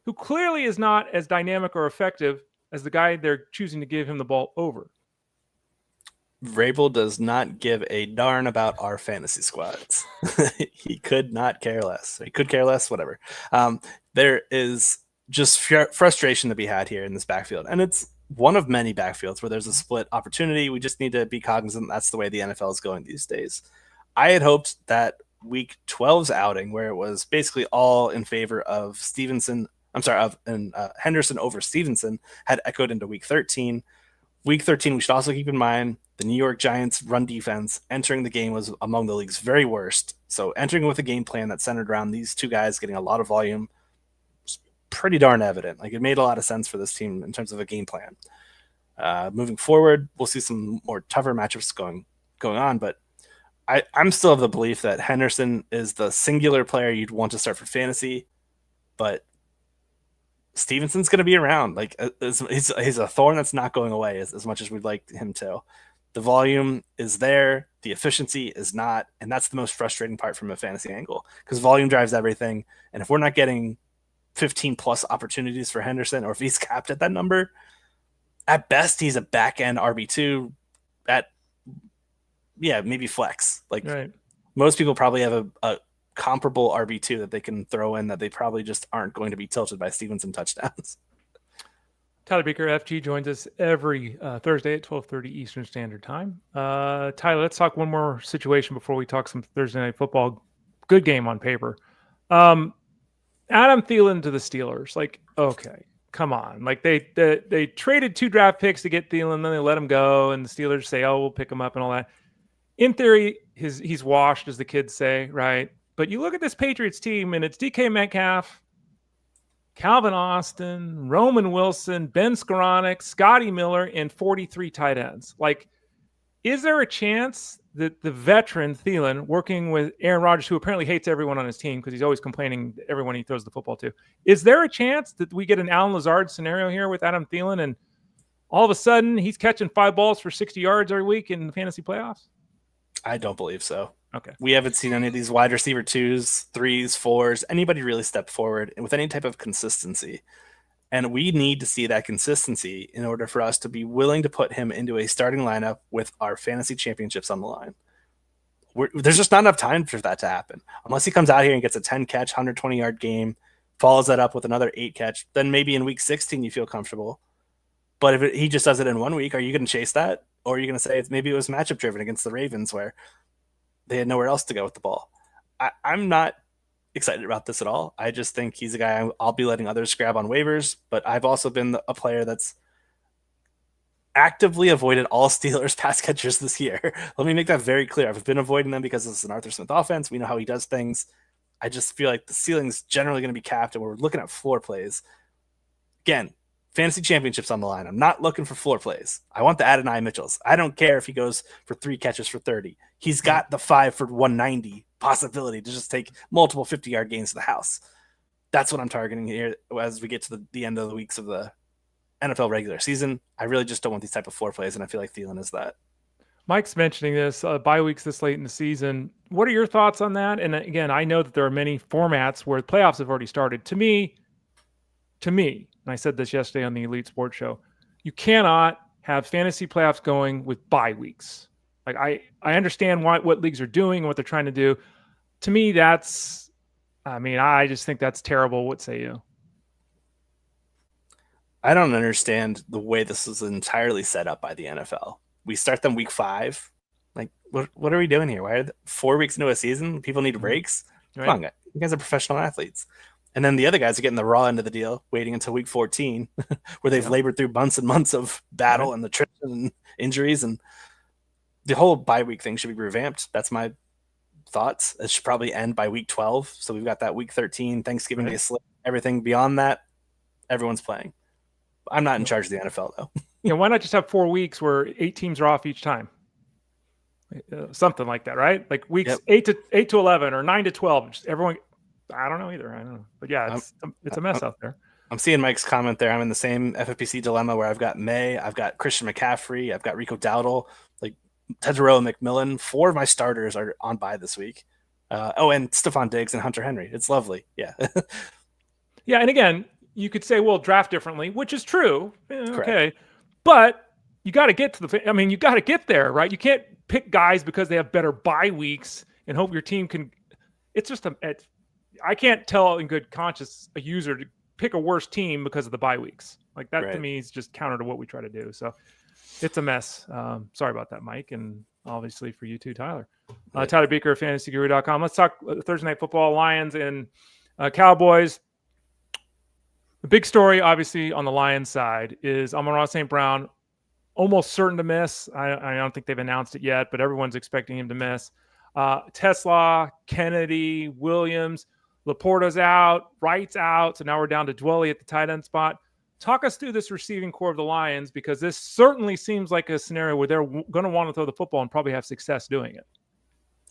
who clearly is not as dynamic or effective as the guy they're choosing to give him the ball over? Vrabel does not give a darn about our fantasy squads. He could not care less. He could care less, whatever. There is just frustration to be had here in this backfield. And it's one of many backfields where there's a split opportunity. We just need to be cognizant that's the way the NFL is going these days. I had hoped that week 12's outing, where it was basically all in favor of Henderson over Stevenson, had echoed into week 13. Week 13, we should also keep in mind the New York Giants run defense entering the game was among the league's very worst. So entering with a game plan that centered around these two guys getting a lot of volume was pretty darn evident. Like, it made a lot of sense for this team in terms of a game plan. Moving forward, we'll see some more tougher matchups going on, but I'm still of the belief that Henderson is the singular player you'd want to start for fantasy, but Stevenson's going to be around. Like, he's a thorn that's not going away as much as we'd like him to. The volume is there. The efficiency is not. And that's the most frustrating part from a fantasy angle, because volume drives everything. And if we're not getting 15 plus opportunities for Henderson, or if he's capped at that number, at best, he's a back end RB2 at, maybe flex. Like, right. Most people probably have a comparable RB2 that they can throw in that they probably just aren't going to be tilted by Stevenson touchdowns. Tyler Beaker, FG, joins us every Thursday at 12:30 Eastern Standard Time. Tyler, let's talk one more situation before we talk some Thursday Night Football. Good game on paper. Adam Thielen to the Steelers. Like, okay, come on. Like, they traded 2 draft picks to get Thielen, then they let him go, and the Steelers say, oh, we'll pick him up and all that. In theory, he's washed, as the kids say, right? But you look at this Patriots team, and it's DK Metcalf, Calvin Austin, Roman Wilson, Ben Skoranek, Scotty Miller, and 43 tight ends. Like, is there a chance that the veteran Thielen, working with Aaron Rodgers, who apparently hates everyone on his team because he's always complaining to everyone he throws the football to, is there a chance that we get an Alan Lazard scenario here with Adam Thielen, and all of a sudden he's catching 5 balls for 60 yards every week in the fantasy playoffs? I don't believe so. Okay. We haven't seen any of these wide receiver 2s, 3s, 4s, anybody really step forward with any type of consistency. And we need to see that consistency in order for us to be willing to put him into a starting lineup with our fantasy championships on the line. There's just not enough time for that to happen. Unless he comes out here and gets a 10-catch, 120-yard game, follows that up with another 8-catch, then maybe in week 16 you feel comfortable. But if he just does it in 1 week, are you going to chase that? Or are you going to say maybe it was matchup driven against the Ravens where they had nowhere else to go with the ball? I'm not excited about this at all. I just think he's a guy I'll be letting others grab on waivers, but I've also been a player that's actively avoided all Steelers pass catchers this year. Let me make that very clear. I've been avoiding them because it's an Arthur Smith offense. We know how he does things. I just feel like the ceiling's generally going to be capped, and we're looking at floor plays. Again, fantasy championships on the line. I'm not looking for floor plays. I want the Adonai Mitchells. I don't care if he goes for 3 catches for 30. He's got the 5 for 190 possibility to just take multiple 50-yard gains to the house. That's what I'm targeting here as we get to the end of the weeks of the NFL regular season. I really just don't want these type of floor plays, and I feel like Thielen is that. Mike's mentioning this, bye weeks this late in the season. What are your thoughts on that? And again, I know that there are many formats where the playoffs have already started. To me, and I said this yesterday on the Elite Sports Show, you cannot have fantasy playoffs going with bye weeks. Like, I understand what leagues are doing and what they're trying to do. To me, I just think that's terrible. What say you? I don't understand the way this is entirely set up by the NFL. We start them week 5. Like, what are we doing here? Why are 4 weeks into a season? People need breaks. Right. Come on, you guys are professional athletes. And then the other guys are getting the raw end of the deal, waiting until week 14, where they've labored through months and months of battle and attrition and injuries. And the whole bye week thing should be revamped. That's my thoughts. It should probably end by week 12. So we've got that week 13, Thanksgiving Day slip, everything beyond that, everyone's playing. I'm not in charge of the NFL, though. Why not just have 4 weeks where 8 teams are off each time? something like that, right? Like weeks 8 to 11 or 9 to 12. Just everyone, I don't know either. I don't know, but yeah, it's a mess out there. I'm seeing Mike's comment there. I'm in the same FFPC dilemma where I've got May, I've got Christian McCaffrey, I've got Rico Dowdle, like Tedrow and McMillan. 4 of my starters are on bye this week. And Stephon Diggs and Hunter Henry. It's lovely. Yeah. Yeah. And again, you could say, well, draft differently, which is true. Okay. Correct. But you got to get to you got to get there, right? You can't pick guys because they have better bye weeks and hope your team can. It's just I can't tell in good conscience a user to pick a worse team because of the bye weeks. Like that to me is just counter to what we try to do. So it's a mess. Sorry about that, Mike. And obviously for you too, Tyler. Tyler Beaker of fantasyguru.com. Let's talk Thursday Night Football, Lions and Cowboys. The big story, obviously, on the Lions side is Amon-Ra St. Brown, almost certain to miss. I don't think they've announced it yet, but everyone's expecting him to miss. TeSlaa, Kennedy, Williams, Laporta's out, Wright's out. So now we're down to Dwelly at the tight end spot. Talk us through this receiving core of the Lions, because this certainly seems like a scenario where they're going to want to throw the football and probably have success doing it.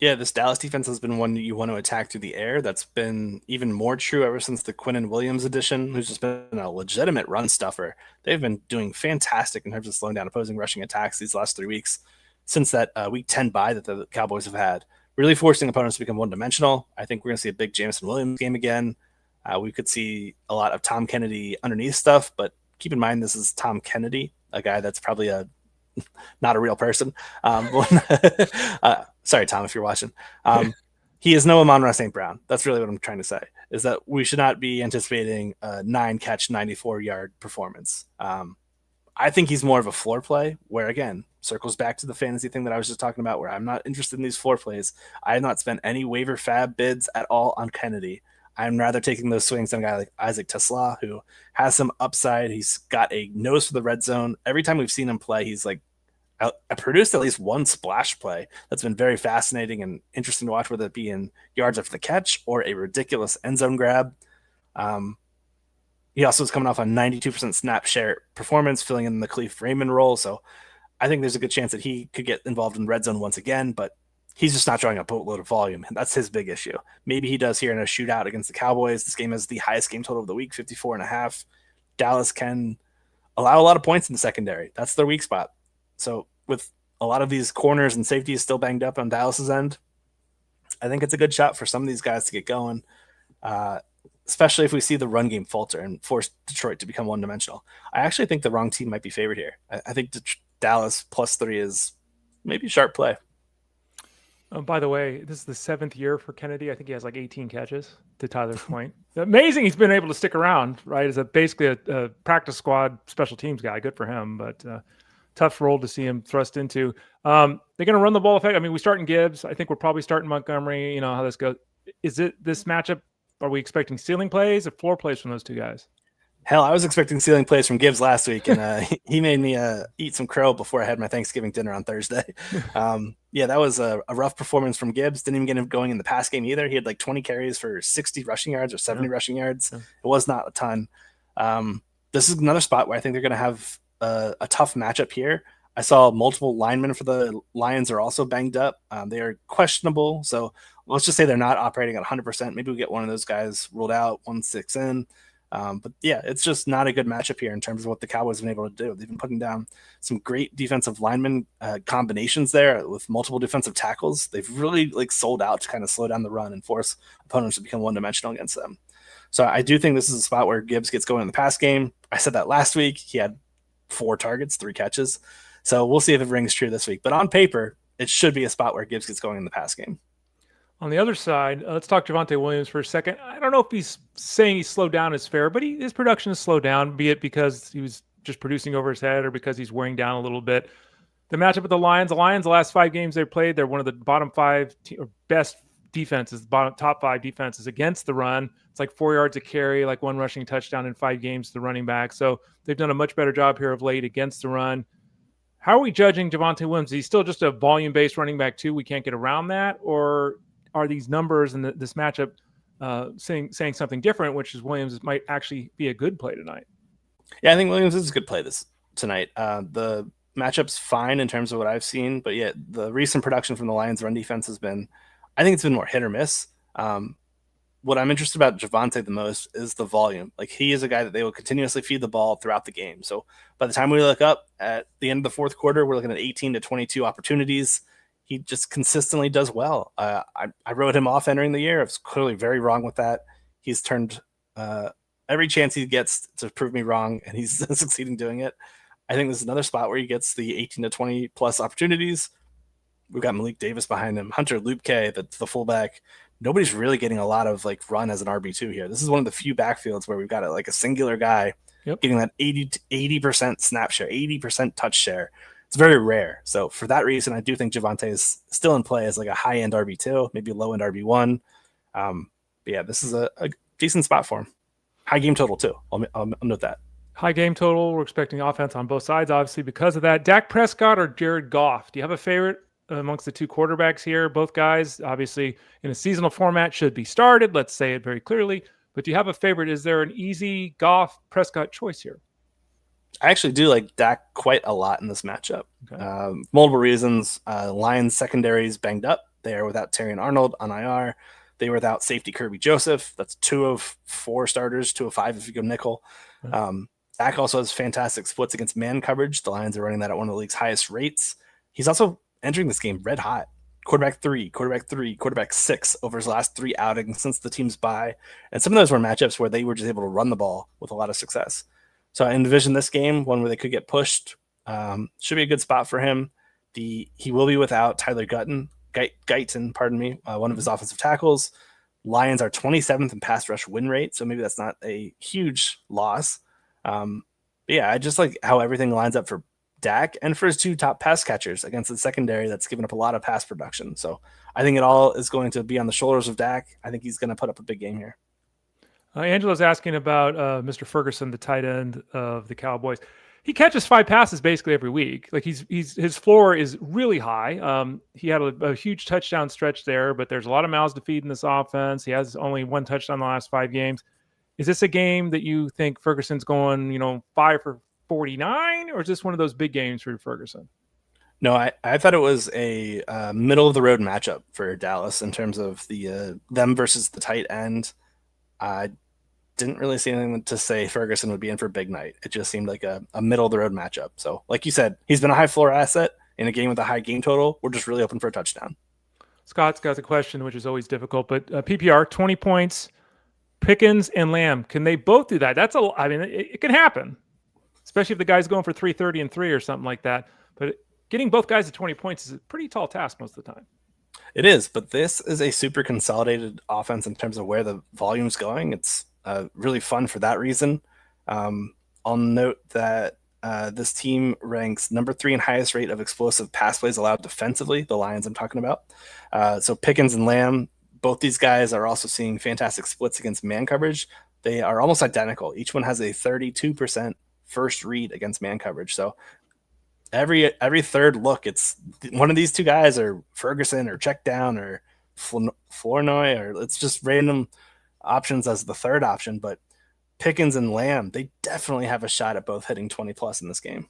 Yeah, this Dallas defense has been one you want to attack through the air. That's been even more true ever since the Quinnen Williams addition, who's just been a legitimate run stuffer. They've been doing fantastic in terms of slowing down opposing rushing attacks these last 3 weeks since that week 10 bye that the Cowboys have had, really forcing opponents to become one-dimensional. I think we're going to see a big Jameson Williams game again. We could see a lot of Tom Kennedy underneath stuff, but keep in mind this is Tom Kennedy, a guy that's probably not a real person. Sorry, Tom, if you're watching. He is no Amon-Ra St. Brown. That's really what I'm trying to say, is that we should not be anticipating a 9-catch, 94-yard performance. I think he's more of a floor play where, again, circles back to the fantasy thing that I was just talking about, where I'm not interested in these floor plays. I have not spent any waiver fab bids at all on Kennedy. I'm rather taking those swings on a guy like Isaac TeSlaa, who has some upside. He's got a nose for the red zone. Every time we've seen him play, he's like produced at least one splash play that's been very fascinating and interesting to watch, whether it be in yards after the catch or a ridiculous end zone grab. He also is coming off a 92% snap share performance, filling in the Khalif Raymond role. So I think there's a good chance that he could get involved in red zone once again, but he's just not drawing a boatload of volume. And that's his big issue. Maybe he does here in a shootout against the Cowboys. This game has the highest game total of the week, 54.5. Dallas can allow a lot of points in the secondary. That's their weak spot. So with a lot of these corners and safeties still banged up on Dallas's end, I think it's a good shot for some of these guys to get going, especially if we see the run game falter and force Detroit to become one-dimensional. I actually think the wrong team might be favored here. I think Dallas +3 is maybe a sharp play. By the way, this is the 7th year for Kennedy. I think he has like 18 catches, to Tyler's point. Amazing he's been able to stick around, right? As basically a practice squad special teams guy. Good for him, but tough role to see him thrust into. They're going to run the ball effect. I mean, we start in Gibbs. I think we're probably starting Montgomery. You know how this goes. Is it this matchup? Are we expecting ceiling plays or floor plays from those two guys? Hell, I was expecting ceiling plays from Gibbs last week, and he made me eat some crow before I had my Thanksgiving dinner on Thursday. Yeah, that was a rough performance from Gibbs. Didn't even get him going in the pass game either. He had like 20 carries for 60 rushing yards or 70 rushing yards. Yeah. It was not a ton. This is another spot where I think they're going to have a tough matchup here. I saw multiple linemen for the Lions are also banged up. They are questionable. So let's just say they're not operating at 100%. Maybe we get one of those guys ruled out, 1-6 in. But yeah, it's just not a good matchup here in terms of what the Cowboys have been able to do. They've been putting down some great defensive lineman combinations there with multiple defensive tackles. They've really sold out to kind of slow down the run and force opponents to become one-dimensional against them. So I do think this is a spot where Gibbs gets going in the pass game. I said that last week. He had 4 targets, 3 catches. So we'll see if it rings true this week. But on paper, it should be a spot where Gibbs gets going in the pass game. On the other side, let's talk Javonte Williams for a second. I don't know if he's saying he's slowed down is fair, but his production has slowed down, be it because he was just producing over his head or because he's wearing down a little bit. The matchup with the Lions, the last 5 games they played, they're one of the bottom 5 or best defenses, top 5 defenses against the run. It's like 4 yards a carry, like 1 rushing touchdown in 5 games to the running back. So they've done a much better job here of late against the run. How are we judging Javonte Williams? Is he still just a volume-based running back too? We can't get around that? Or are these numbers and this matchup saying something different, which is Williams might actually be a good play tonight? Yeah, I think Williams is a good play tonight. The matchup's fine in terms of what I've seen, but yet the recent production from the Lions run defense has been, I think it's been more hit or miss. What I'm interested about Javonte the most is the volume. Like, he is a guy that they will continuously feed the ball throughout the game. So by the time we look up at the end of the fourth quarter, we're looking at 18 to 22 opportunities. He just consistently does well. I wrote him off entering the year. I was clearly very wrong with that. He's turned every chance he gets to prove me wrong, and he's succeeding doing it. I think this is another spot where he gets the 18 to 20 plus opportunities. We've got Malik Davis behind him, Hunter Lupke, the fullback. Nobody's really getting a lot of like run as an RB2 here. This is one of the few backfields where we've got a singular guy getting that 80% snap share, 80% touch share. It's very rare. So for that reason, I do think Javonte is still in play as like a high-end RB2, maybe a low-end RB1. But yeah, this is a decent spot for him. High game total too. I'll note that. High game total. We're expecting offense on both sides, obviously, because of that. Dak Prescott or Jared Goff? Do you have a favorite amongst the two quarterbacks here? Both guys, obviously, in a seasonal format, should be started. Let's say it very clearly. But do you have a favorite? Is there an easy Goff Prescott choice here? I actually do like Dak quite a lot in this matchup. Okay. Multiple reasons. Lions secondary is banged up. They are without Terrion Arnold on IR. They were without safety Kirby Joseph. That's 2 of 4 starters, 2 of 5 if you go nickel. Dak also has fantastic splits against man coverage. The Lions are running that at one of the league's highest rates. He's also entering this game red hot. Quarterback 3, quarterback 6 over his last 3 outings since the team's bye. And some of those were matchups where they were just able to run the ball with a lot of success. So I envision this game, one where they could get pushed. Should be a good spot for him. He will be without Tyler Guyton, one of his offensive tackles. Lions are 27th in pass rush win rate, so maybe that's not a huge loss. But yeah, I just like how everything lines up for Dak and for his 2 top pass catchers against the secondary that's given up a lot of pass production. So I think it all is going to be on the shoulders of Dak. I think he's going to put up a big game here. Angela's asking about Mr. Ferguson, the tight end of the Cowboys. He catches 5 passes basically every week. Like his floor is really high. He had a huge touchdown stretch there, but there's a lot of mouths to feed in this offense. He has only 1 touchdown in the last 5 games. Is this a game that you think Ferguson's going, 5 for 49, or is this one of those big games for Ferguson? No, I thought it was a middle of the road matchup for Dallas in terms of the them versus the tight end. I didn't really see anything to say Ferguson would be in for a big night. It just seemed like a middle of the road matchup. So like you said, he's been a high floor asset in a game with a high game total. We're just really open for a touchdown. Scott's got the question, which is always difficult, but PPR 20 points, Pickens and Lamb. Can they both do that? It can happen, especially if the guy's going for 330 and 3 or something like that. But getting both guys at 20 points is a pretty tall task most of the time. It is, but this is a super consolidated offense in terms of where the volume's going. It's really fun for that reason. I'll note that this team ranks number 3 in highest rate of explosive pass plays allowed defensively, the Lions I'm talking about. So Pickens and Lamb, both these guys are also seeing fantastic splits against man coverage. They are almost identical. Each one has a 32% first read against man coverage. So every third look, it's one of these 2 guys, or Ferguson or check down or Flournoy, or it's just random options as the third option. But Pickens and Lamb, they definitely have a shot at both hitting 20 plus in this game.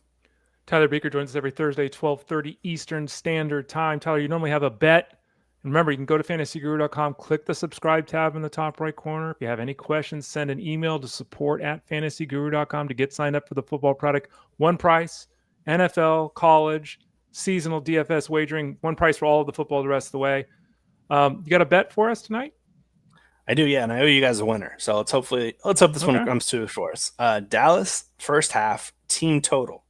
Tyler Beaker joins us every Thursday, 12:30 Eastern Standard Time. Tyler, you normally have a bet. And remember, you can go to fantasyguru.com, click the subscribe tab in the top right corner. If you have any questions, send an email to support@fantasyguru.com to get signed up for the football product. One price, NFL, college, seasonal DFS wagering, one price for all of the football the rest of the way. You got a bet for us tonight? I do, yeah, and I owe you guys a winner. So let's hope this one comes to for us. Dallas first half team total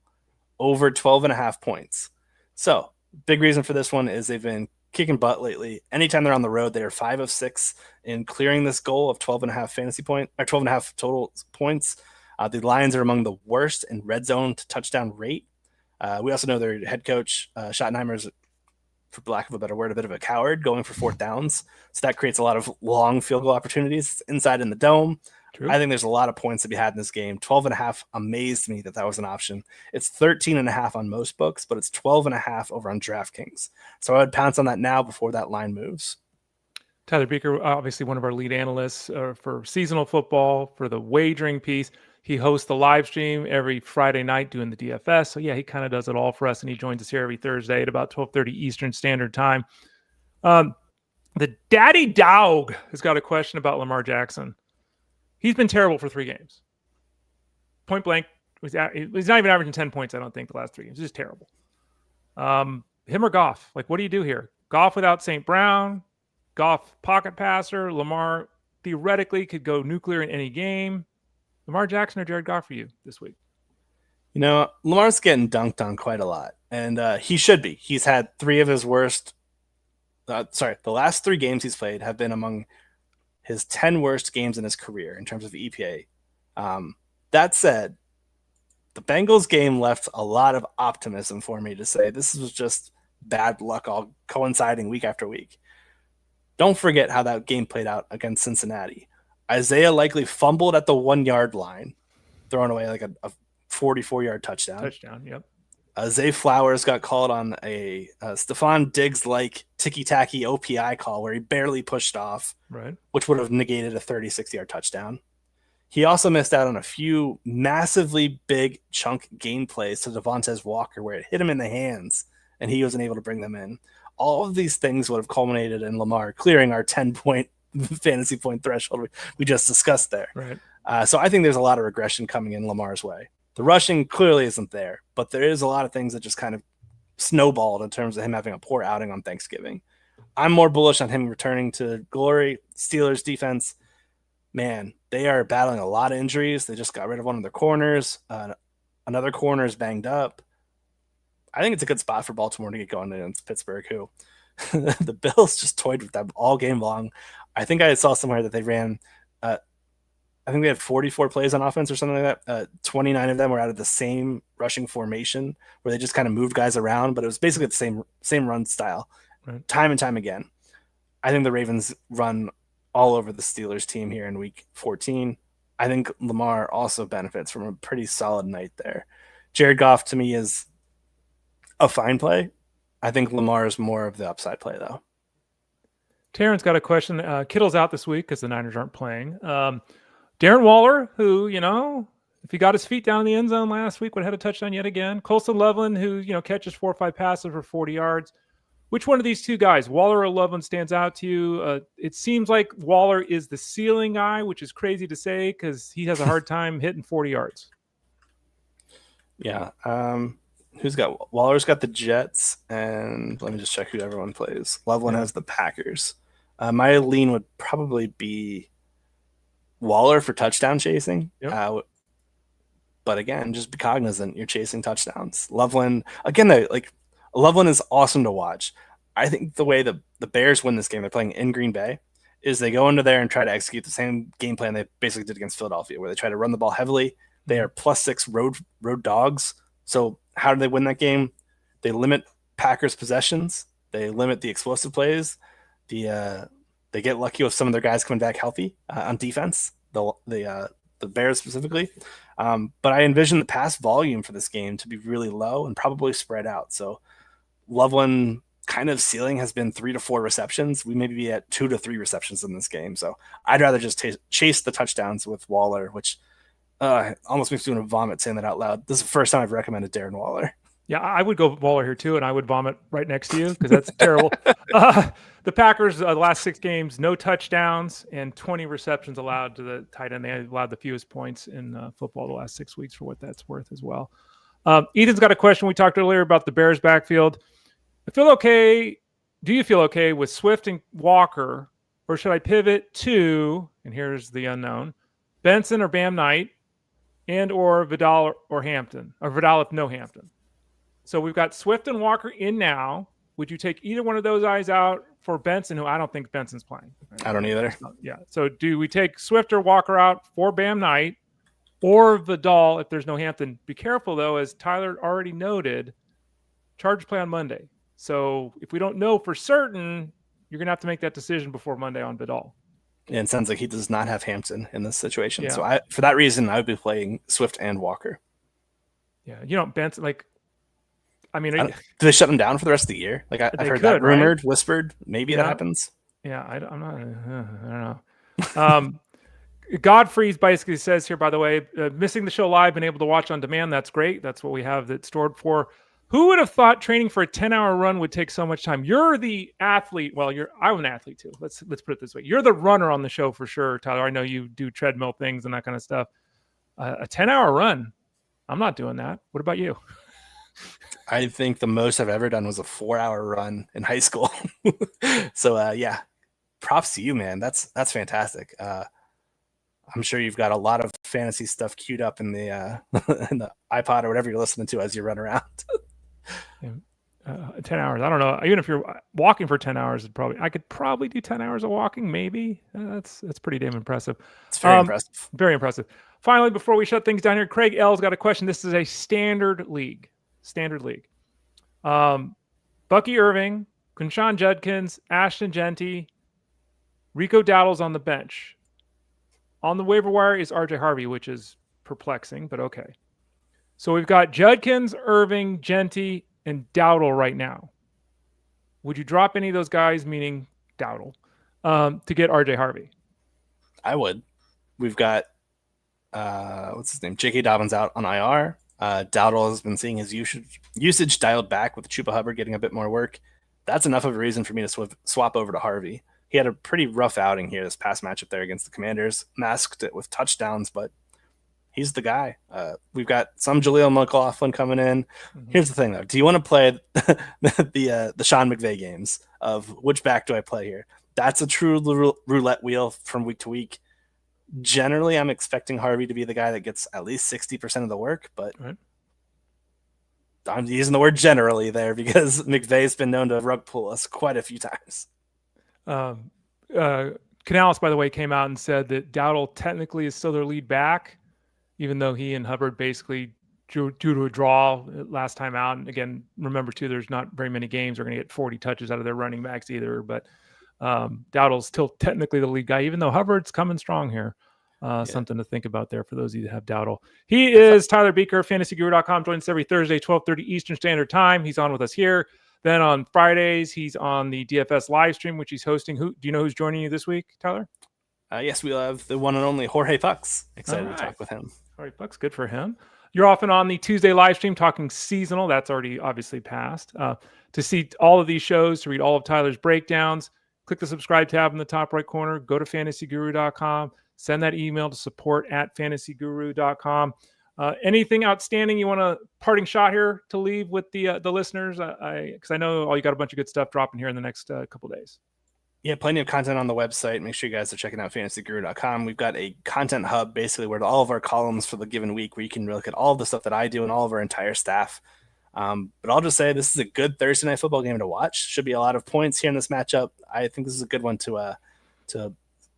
over 12.5 points. So big reason for this one is they've been kicking butt lately. Anytime they're on the road, they are 5 of 6 in clearing this goal of 12.5 fantasy point or 12.5 total points. The Lions are among the worst in red zone to touchdown rate. We also know their head coach, Schottenheimer, is, for lack of a better word, a bit of a coward going for 4th downs. So that creates a lot of long field goal opportunities. It's inside in the dome. True. I think there's a lot of points to be had in this game. 12.5 amazed me that was an option. It's 13.5 on most books, but it's 12.5 over on DraftKings. So I would pounce on that now before that line moves. Tyler Beaker, obviously one of our lead analysts for seasonal football, for the wagering piece. He hosts the live stream every Friday night doing the DFS. So yeah, he kind of does it all for us, and he joins us here every Thursday at about 12:30 Eastern Standard Time. The Daddy Dog has got a question about Lamar Jackson. He's been terrible for 3 games. Point blank, he's not even averaging 10 points, I don't think, the last 3 games. It's just terrible. Him or Goff? Like, what do you do here? Goff without St. Brown, Goff pocket passer. Lamar theoretically could go nuclear in any game. Lamar Jackson or Jared Goff for you this week? You know, Lamar's getting dunked on quite a lot, and he should be. He's had 3 of his worst. The last 3 games he's played have been among his 10 worst games in his career in terms of EPA. That said, the Bengals game left a lot of optimism for me to say this was just bad luck all coinciding week after week. Don't forget how that game played out against Cincinnati. Isaiah likely fumbled at the 1-yard line, throwing away like a 44-yard touchdown. Yep. Zay Flowers got called on a Stephon Diggs-like ticky-tacky OPI call where he barely pushed off, right, which would have negated a 36-yard touchdown. He also missed out on a few massively big chunk gain plays to Devontae Walker where it hit him in the hands and he wasn't able to bring them in. All of these things would have culminated in Lamar clearing our 10-point fantasy point threshold we just discussed there. Right. So I think there's a lot of regression coming in Lamar's way. The rushing clearly isn't there, but there is a lot of things that just kind of snowballed in terms of him having a poor outing on Thanksgiving. I'm more bullish on him returning to glory. Steelers defense, man, they are battling a lot of injuries. They just got rid of one of their corners. Another corner is banged up. I think it's a good spot for Baltimore to get going against Pittsburgh, who the Bills just toyed with them all game long. I think I saw somewhere that they ran, I think they had 44 plays on offense or something like that. 29 of them were out of the same rushing formation where they just kind of moved guys around, but it was basically the same run style, right, time and time again. I think the Ravens run all over the Steelers team here in week 14. I think Lamar also benefits from a pretty solid night there. Jared Goff to me is a fine play. I think Lamar is more of the upside play though. Terrence's got a question. Kittle's out this week because the Niners aren't playing. Darren Waller, who, if he got his feet down in the end zone last week, would have had a touchdown yet again. Colston Loveland, who, catches 4 or 5 passes for 40 yards. Which one of these 2 guys, Waller or Loveland, stands out to you? It seems like Waller is the ceiling guy, which is crazy to say because he has a hard time hitting 40 yards. Yeah. Waller's got the Jets, and let me just check who everyone plays. Loveland has the Packers. My lean would probably be Waller for touchdown chasing. Yep. But again, just be cognizant you're chasing touchdowns. Loveland, again, Loveland is awesome to watch. I think the way the Bears win this game, they're playing in Green Bay, is they go into there and try to execute the same game plan they basically did against Philadelphia, where they try to run the ball heavily. They are +6 road dogs. So how do they win that game? They limit Packers possessions. They limit the explosive plays. They get lucky with some of their guys coming back healthy on defense. The Bears specifically. But I envision the pass volume for this game to be really low and probably spread out. So Loveland kind of ceiling has been 3 to 4 receptions. We may be at 2 to 3 receptions in this game. So I'd rather just chase the touchdowns with Waller, which almost makes me want to vomit saying that out loud. This is the first time I've recommended Darren Waller. Yeah, I would go Waller here too, and I would vomit right next to you because that's terrible. The Packers, the last 6 games, no touchdowns and 20 receptions allowed to the tight end. They allowed the fewest points in football the last 6 weeks for what that's worth as well. Ethan's got a question. We talked earlier about the Bears backfield. Do you feel okay with Swift and Walker, or should I pivot to, and here's the unknown, Benson or Bam Knight, and or Vidal or Hampton, or Vidal if no Hampton? So we've got Swift and Walker in now. Would you take either one of those guys out for Benson, who I don't think Benson's playing? Right? I don't either. Yeah. So do we take Swift or Walker out for Bam Knight or Vidal if there's no Hampton? Be careful, though, as Tyler already noted, Chargers play on Monday. So if we don't know for certain, you're going to have to make that decision before Monday on Vidal. And it sounds like he does not have Hampton in this situation. Yeah. So for that reason, I would be playing Swift and Walker. Yeah. Benson, do they shut him down for the rest of the year? I've heard that rumored, right? Whispered. Maybe that happens. Yeah, I don't know. Godfrey's basically says here, by the way, missing the show live, been able to watch on demand. That's great. That's what we have that stored for. Who would have thought training for a 10-hour run would take so much time? You're the athlete. Well, I'm an athlete too. Let's put it this way. You're the runner on the show for sure, Tyler. I know you do treadmill things and that kind of stuff. A 10-hour run, I'm not doing that. What about you? I think the most I've ever done was a 4-hour run in high school. So yeah, props to you, man. That's fantastic. I'm sure you've got a lot of fantasy stuff queued up in the in the iPod or whatever you're listening to as you run around. 10 hours. I don't know. Even if you're walking for 10 hours, I could probably do 10 hours of walking. Maybe that's pretty damn impressive. It's very impressive. Very impressive. Finally, before we shut things down here, Craig L's got a question. This is a standard league. Bucky Irving, Quinshon Judkins, Ashton Genty, Rico Dowdle's on the bench. On the waiver wire is RJ Harvey, which is perplexing, but okay. So we've got Judkins, Irving, Genty, and Dowdle right now. Would you drop any of those guys, meaning Dowdle, to get RJ Harvey? I would. We've got, what's his name? J.K. Dobbins out on IR. Dowdle has been seeing his usage dialed back with Chuba Hubbard getting a bit more work. That's enough of a reason for me to swap over to Harvey. He had a pretty rough outing here this past matchup there against the Commanders. Masked it with touchdowns, but he's the guy. We've got some Jaleel McLaughlin coming in. Mm-hmm. Here's the thing, though. Do you want to play the Sean McVay games of which back do I play here? That's a true roulette wheel from week to week. Generally, I'm expecting Harvey to be the guy that gets at least 60% of the work, but right. I'm using the word generally there because McVay's been known to rug pull us quite a few times. Canales, by the way, came out and said that Dowdle technically is still their lead back, even though he and Hubbard basically due to a draw last time out. And again, remember too, there's not very many games they're going to get 40 touches out of their running backs either. But Dowdle's still technically the lead guy, even though Hubbard's coming strong here. Something to think about there for those of you that have Dowdle. He is Tyler Beaker, fantasyguru.com. Joins us every Thursday, 12:30 Eastern Standard Time. He's on with us here. Then on Fridays, he's on the DFS live stream, which he's hosting. Do you know who's joining you this week, Tyler? Yes, we'll have the one and only Jorge Pucks. Excited to talk with him. Jorge Pucks, good for him. You're often on the Tuesday live stream talking seasonal. That's already obviously passed. To see all of these shows, to read all of Tyler's breakdowns, click the subscribe tab in the top right corner. Go to fantasyguru.com. Send that email to support@fantasyguru.com. Anything outstanding you want a parting shot here to leave with the listeners? Because I know you got a bunch of good stuff dropping here in the next couple days. Yeah, plenty of content on the website. Make sure you guys are checking out fantasyguru.com. We've got a content hub basically where all of our columns for the given week where you can look at all of the stuff that I do and all of our entire staff. But I'll just say this is a good Thursday night football game to watch. Should be a lot of points here in this matchup. I think this is a good one to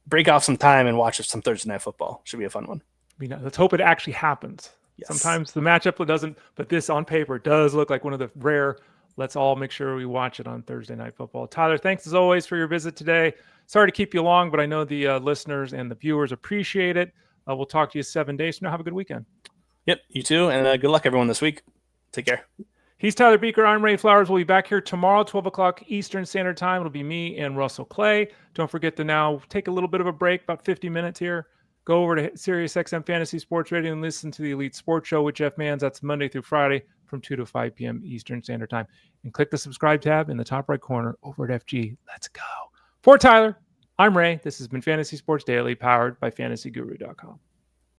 break off some time and watch some Thursday night football. Should be a fun one. Let's hope it actually happens. Yes. Sometimes the matchup doesn't, but this on paper does look like one of the rare. Let's all make sure we watch it on Thursday night football. Tyler, thanks as always for your visit today. Sorry to keep you long, but I know the listeners and the viewers appreciate it. We'll talk to you 7 days from now. Have a good weekend. Yep, you too. And good luck everyone this week. Take care. He's Tyler Beaker. I'm Ray Flowers. We'll be back here tomorrow, 12 o'clock Eastern Standard Time. It'll be me and Russell Clay. Don't forget to now take a little bit of a break, about 50 minutes here. Go over to SiriusXM Fantasy Sports Radio and listen to the Elite Sports Show with Jeff Manns. That's Monday through Friday from 2 to 5 p.m. Eastern Standard Time. And click the subscribe tab in the top right corner over at FG. Let's go. For Tyler, I'm Ray. This has been Fantasy Sports Daily, powered by fantasyguru.com.